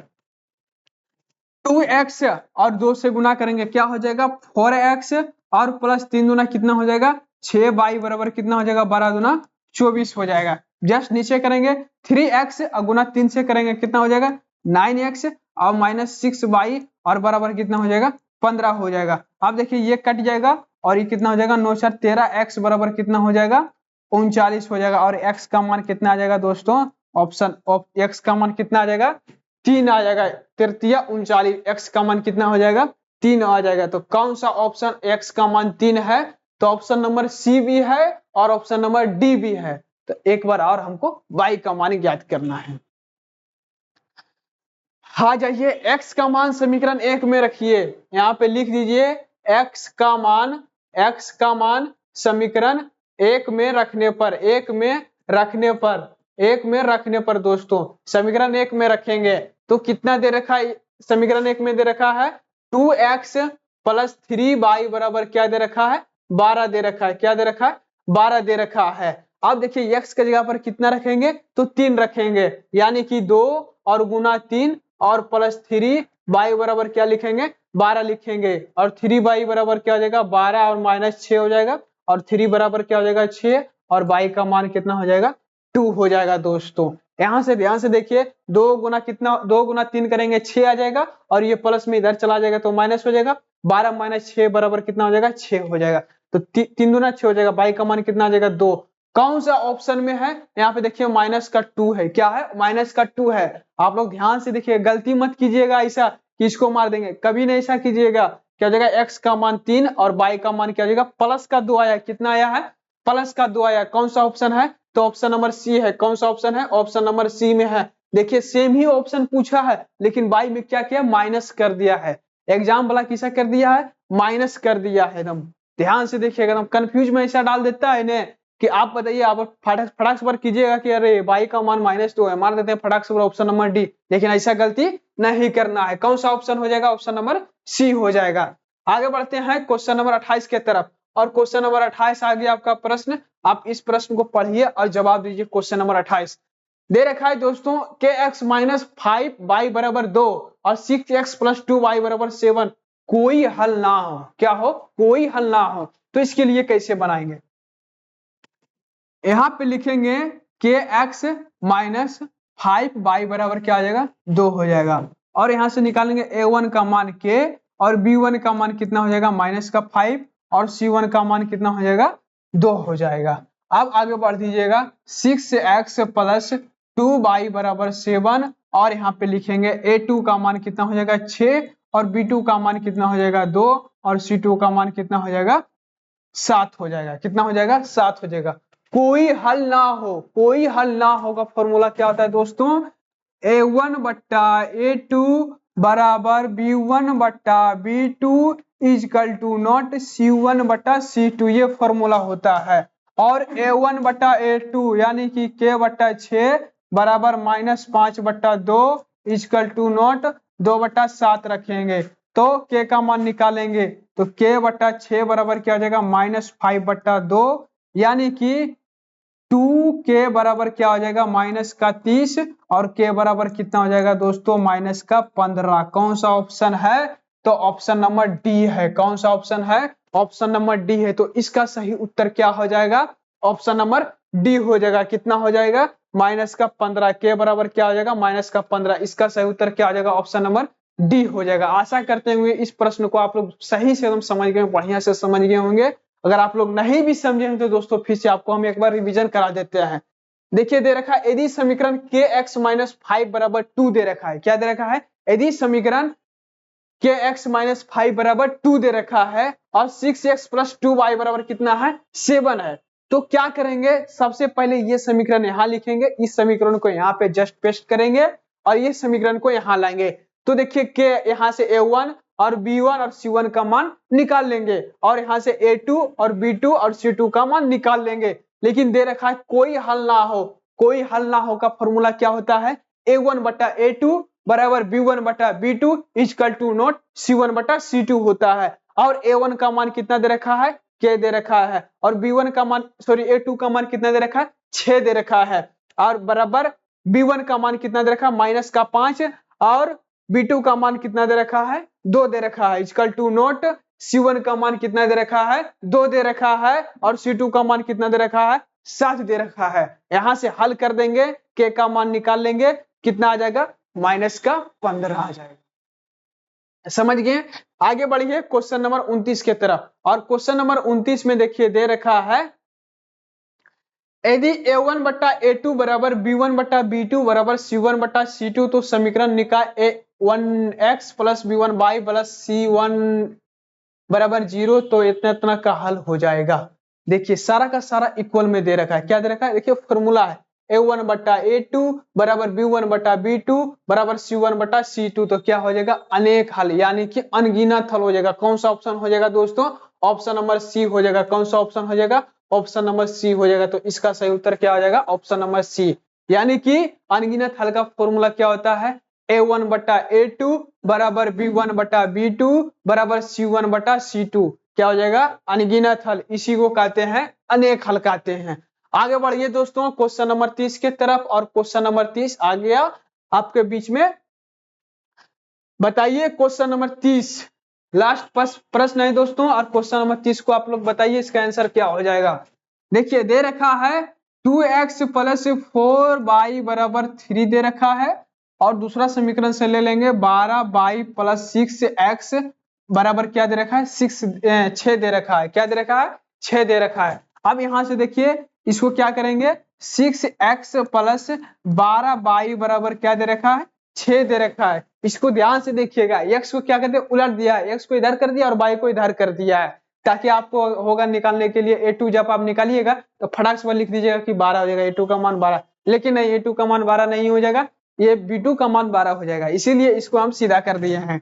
2x और 2 से गुना करेंगे क्या हो जाएगा, 4x, और प्लस 3 गुना कितना हो जाएगा, 6y बराबर कितना हो जाएगा, 12 गुना 24 हो जाएगा। जस्ट नीचे करेंगे 3x और गुना 3 से करेंगे कितना हो जाएगा, 9x, और माइनस 6y, और बराबर कितना हो जाएगा, 15 हो जाएगा। अब देखिए ये कट जाएगा, और ये कितना हो जाएगा, 9 4 13, x बराबर कितना हो जाएगा, 39 हो जाएगा। और x का मान कितना आ जाएगा दोस्तों, ऑप्शन x का मान कितना आ जाएगा, 3 आ जाएगा। तृतीय 39, x का मान कितना हो जाएगा, 3 आ जाएगा। तो कौन सा ऑप्शन x का मान 3 है, तो ऑप्शन नंबर सी भी है और ऑप्शन नंबर डी भी है। तो एक बार और हमको y का मान ज्ञात करना है। हाँ जाइए, x का मान समीकरण 1 में रखिए, यहाँ पे लिख दीजिए x का मान समीकरण 1 में रखने पर, 1 में रखने पर दोस्तों, समीकरण 1 में रखेंगे तो कितना दे रखा है, समीकरण 1 में दे रखा है 2x प्लस 3y बराबर क्या दे रखा है, 12 दे रखा है। क्या दे रखा है, 12 दे रखा है। अब देखिए x की जगह पर कितना रखेंगे, तो 3 रखेंगे, यानी कि 2 और गुना 3 और प्लस 3y बराबर क्या लिखेंगे, 12 लिखेंगे, और 3y बराबर क्या हो जाएगा, 12 और माइनस 6 हो जाएगा, और 3 बराबर क्या हो जाएगा, 6, और y का मान कितना हो जाएगा, 2 हो जाएगा दोस्तों। यहाँ से ध्यान से देखिए, 2 गुना 3 करेंगे 6 आ जाएगा, और ये प्लस में इधर चला जाएगा तो माइनस हो जाएगा, 12 माइनस 6 बराबर कितना हो जाएगा, 6 हो जाएगा। तो 3 दूना 6 हो जाएगा, y का मान कितना आ जाएगा, 2। कौन सा ऑप्शन में है, यहाँ पे देखिए माइनस का 2 है। क्या है, माइनस का 2 है। आप लोग ध्यान से देखिए, गलती मत कीजिएगा ऐसा कि इसको मार देंगे, कभी नहीं ऐसा कीजिएगा। क्या हो जाएगा, x का मान 3 और y का मान क्या हो जाएगा, प्लस का 2 आया। कितना आया है, प्लस का 2 आया। कौन सा ऑप्शन है, तो ऑप्शन नंबर सी है। कौन सा ऑप्शन है, ऑप्शन नंबर सी में है। देखिए सेम ही ऑप्शन पूछा है, लेकिन y में क्या किया, माइनस कर दिया है। एग्जाम वाला किसा कर दिया है, माइनस कर दिया है। एकदम ध्यान से देखिएगा, एकदम कंफ्यूज में ऐसा डाल देता है ने कि आप बताइए, आप फटाक से कीजिएगा कि अरे y का मान -2 है, मार देते हैं फटाक से ऑप्शन नंबर डी। लेकिन ऐसा गलती नहीं करना है। कौन सा ऑप्शन हो जाएगा, ऑप्शन नंबर सी हो जाएगा। आगे बढ़ते हैं क्वेश्चन नंबर 28 के तरफ, और क्वेश्चन नंबर 28 आ गया आपका प्रश्न। आप इस प्रश्न को पढ़िए और जवाब दीजिए। क्वेश्चन नंबर 28 दे रखा है दोस्तों, के एक्स माइनस 5y बराबर 2 और 6x प्लस 2y बराबर 7 कोई हल ना हो। क्या हो? कोई हल ना हो। तो इसके लिए कैसे बनाएंगे? यहाँ पे लिखेंगे के एक्स माइनस 5y बराबर क्या आ जाएगा? 2 हो जाएगा। और यहाँ से निकालेंगे a1 का मान k और b1 का मान कितना हो जाएगा? माइनस का 5 और c1 का मान कितना हो जाएगा? 2 हो जाएगा। अब आगे बढ़ दीजिएगा 6x प्लस 2y बराबर 7 और यहाँ पे लिखेंगे a2 का मान कितना हो जाएगा? 6 और b2 का मान कितना हो जाएगा? 2 और c2 का मान कितना हो जाएगा? 7 हो जाएगा। कितना हो जाएगा? 7 हो जाएगा। कोई हल ना हो, कोई हल ना होगा फॉर्मूला क्या होता है दोस्तों? a1 बट्टा a2 बराबर b1 बट्टा b2 is equal to not c1 बट्टा c2, ये फॉर्मूला होता है। और a1 बट्टा a2 यानी कि k बट्टा 6 बराबर माइनस 5 बट्टा 2 इजकल टू नॉट 2 बट्टा 7 रखेंगे तो k का मान निकालेंगे तो k बट्टा 6 बराबर क्या हो जाएगा? माइनस 5 बट्टा 2 यानी कि 2k बराबर क्या हो जाएगा? माइनस का 30 और k बराबर कितना हो जाएगा दोस्तों? माइनस का 15। कौन सा ऑप्शन है? तो ऑप्शन नंबर डी है। कौन सा ऑप्शन है? ऑप्शन नंबर डी है। तो इसका सही उत्तर क्या हो जाएगा? ऑप्शन नंबर डी हो जाएगा। कितना हो जाएगा? माइनस का 15। के बराबर क्या हो जाएगा? माइनस का 15। इसका सही उत्तर क्या हो जाएगा? ऑप्शन नंबर डी हो जाएगा। आशा करते हुए इस प्रश्न को आप लोग सही से एकदम समझ गए, बढ़िया से समझ गए होंगे। अगर आप लोग नहीं भी समझे हैं तो दोस्तों फिर से आपको हम एक बार रिवीजन करा देते हैं। देखिए दे रखा है यदि समीकरण के एक्स माइनस 5 बराबर 2 दे रखा है। क्या दे रखा है? यदि समीकरण के एक्स माइनस 5 बराबर 2 दे रखा है और 6x प्लस 2y बराबर कितना है? 7 है। तो क्या करेंगे? सबसे पहले ये समीकरण यहाँ लिखेंगे, इस समीकरण को यहाँ पे जस्ट पेस्ट करेंगे और ये समीकरण को यहाँ लाएंगे। तो देखिए के यहाँ से a1 और b1 और c1 का मान निकाल लेंगे और यहाँ से a2 और b2 और c2 का मान निकाल लेंगे। लेकिन दे रखा है कोई हल ना हो। कोई हल ना हो का फॉर्मूला क्या होता है? a1 बटा a2 बराबर b1 बटा b2 is equal to not c1 बटा c2 होता है। और a1 का मान कितना दे रखा है? k दे रखा है। और b1 का मान a2 का मान कितना दे रखा है? 6 दे रखा है। और बराबर b1 का मान कितना दे रखा है? माइनस का 5 और b2 का मान कितना दे रखा है? 2 दे रखा है। इजकल टू नॉट c1 का मान कितना दे रखा है? 2 दे रखा है और c2 का मान कितना दे रखा है? 7 दे रखा है। यहां से हल कर देंगे, k का मान निकाल लेंगे, कितना आ जाएगा? माइनस का 15 आ जाएगा। समझ गए? आगे बढ़िए क्वेश्चन नंबर 29 के तरफ। और क्वेश्चन नंबर 29 में देखिए दे रखा है यदि a1 बट्टा a2 बराबर b1 बट्टा b2 बराबर c1 बट्टा c2 तो समीकरण निकाय a1x plus b1y plus c1 बराबर 0 तो इतना इतना का हल हो जाएगा। देखिए सारा का सारा इक्वल में दे रखा है। क्या दे रखा है? देखिए फॉर्मूला है a1 बट्टा a2 बराबर b1 बट्टा b2 बराबर c1 बट्टा c2 तो क्या हो जाएगा? अनेक हल यानी कि अनगिनत हल हो जाएगा। कौन सा ऑप्शन हो जाएगा दोस्तों? ऑप्शन नंबर सी हो जाएगा। कौन सा ऑप्शन हो जाएगा? ऑप्शन नंबर सी हो जाएगा। तो इसका सही उत्तर क्या हो जाएगा? Option number C. यानी कि अनगिनत हल का फॉर्मूला क्या होता है? a1 बट्टा a2 बराबर b1 बट्टा b2 बराबर c1 बट्टा c2 क्या हो जाएगा? अनगिनत हल। इसी को कहते हैं अनेक हल कहते हैं। आगे बढ़िए दोस्तों क्वेश्चन नंबर 30 के तरफ। और क्वेश्चन नंबर 30 आ गया आपके बीच में। बताइए क्वेश्चन नंबर 30 लास्ट प्रश्न है दोस्तों। और क्वेश्चन नंबर 30 को आप लोग बताइए इसका आंसर क्या हो जाएगा। देखिए दे रखा है 2x प्लस 4y बराबर 3 दे रखा है। और दूसरा समीकरण से ले लेंगे 12y प्लस 6x बराबर क्या दे रखा है? 6 दे रखा है। क्या दे रखा है? 6 दे रखा है। अब यहां से देखिए इसको क्या करेंगे? 6x प्लस 12y बराबर क्या दे रखा है? 6 दे रखा है। इसको ध्यान से देखिएगा, x को क्या कहते हैं? उलट दिया है। x को इधर कर दिया और y को इधर कर दिया है ताकि आपको होगा निकालने के लिए a2 जब आप निकालिएगा तो फटाक से लिख दीजिएगा कि 12 हो जाएगा। a2 का मान 12, लेकिन नहीं a2 का मान 12 नहीं हो जाएगा, ये b2 का मान 12 हो जाएगा। इसीलिए इसको हम सीधा कर दिए हैं।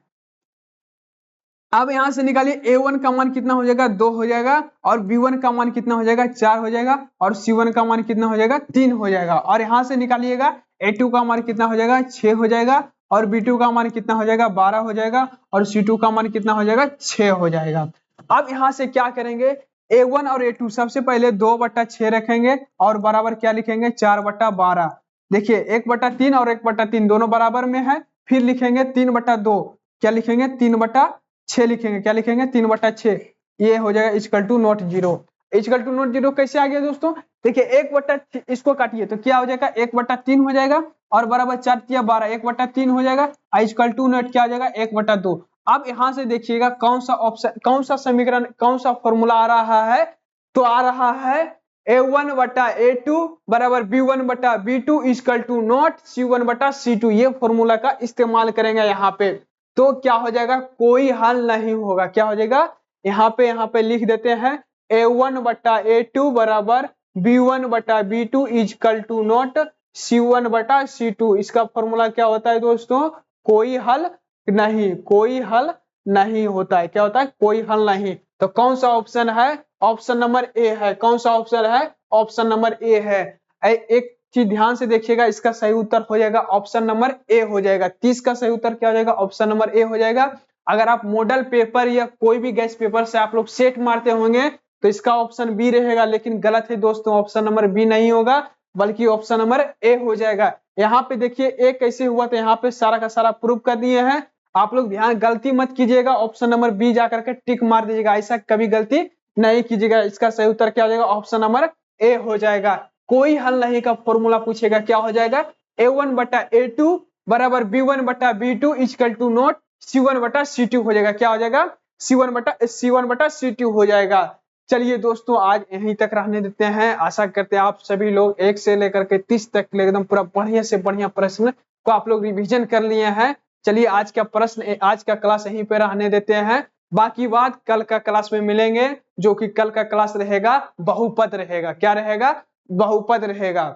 अब यहां से निकालिए a1 का मान कितना हो जाएगा? 2 हो जाएगा। और b1 का मान कितना हो जाएगा? 4 हो जाएगा। और c1 का मान कितना हो जाएगा? 3 हो जाएगा। और यहां से निकालिएगा a2 का मान कितना हो जाएगा? 6 हो जाएगा। और B2 का मान कितना हो जाएगा 12 हो जाएगा और C2 का मान कितना हो जाएगा 6 हो जाएगा। अब यहाँ से क्या करेंगे A1 और A2 सबसे पहले 2/6 रखेंगे और बराबर क्या लिखेंगे 4/12। देखिए 1/3 और 1/3 दोनों बराबर में है, फिर लिखेंगे 3/2, क्या लिखेंगे 3/6 लिखेंगे, क्या लिखेंगे 3/6, ये हो जाएगा equal to not zero. Equal to not zero कैसे आ गया दोस्तों, देखिए 1/, इसको काटिए तो क्या हो जाएगा 1/3 हो जाएगा और बराबर 4×12 1/3 हो जाएगा, इक्वल टू नॉट क्या हो जाएगा 1/2। अब यहाँ से देखिएगा कौन सा ऑप्शन, कौन सा समीकरण, कौन सा फॉर्मूला आ रहा है, तो आ रहा है A1/A2 बराबर B1/B2 equal to not C1/C2, ये फॉर्मूला का इस्तेमाल करेंगे यहाँ पे। तो क्या हो जाएगा कोई हल नहीं होगा, क्या हो जाएगा यहाँ पे लिख देते हैं A1/A2 बराबर B1/B2 equal to not C1/C2। इसका फॉर्मूला क्या होता है दोस्तों, कोई हल नहीं, कोई हल नहीं होता है, क्या होता है कोई हल नहीं। तो कौन सा ऑप्शन है, ऑप्शन नंबर ए है। कौन सा ऑप्शन है, ऑप्शन नंबर ए है। एक चीज ध्यान से देखिएगा, इसका सही उत्तर हो जाएगा ऑप्शन नंबर ए हो जाएगा। 30 का सही उत्तर क्या हो जाएगा, ऑप्शन नंबर ए हो जाएगा। अगर आप मॉडल पेपर या कोई भी गैस पेपर से आप लोग सेट मारते होंगे तो इसका ऑप्शन बी रहेगा, लेकिन गलत है दोस्तों, ऑप्शन नंबर बी नहीं होगा बल्कि ऑप्शन नंबर ए हो जाएगा। यहाँ पे देखिए ए कैसे हुआ, तो यहाँ पे सारा का सारा प्रूफ कर दिए हैं। आप लोग ध्यान गलती मत कीजिएगा, ऑप्शन नंबर बी जाकर के टिक मार दीजिएगा, ऐसा कभी गलती नहीं कीजिएगा। इसका सही उत्तर क्या हो जाएगा, ऑप्शन नंबर ए हो जाएगा। कोई हल नहीं का फॉर्मूला पूछेगा, क्या हो जाएगा A1/A2 बराबर B1/B2 equal to not C1/C2 हो जाएगा, क्या हो जाएगा C1/C2 हो जाएगा। चलिए दोस्तों आज यहीं तक रहने देते हैं। आशा करते हैं आप सभी लोग 1 से लेकर के 30 तक एकदम पूरा बढ़िया से बढ़िया प्रश्न को आप लोग रिवीजन कर लिए हैं। चलिए आज का प्रश्न, आज का क्लास यहीं पे रहने देते हैं। बाकी बात कल का क्लास में मिलेंगे, जो कि कल का क्लास रहेगा बहुपद रहेगा। क्या रहेगा, बहुपद रहेगा।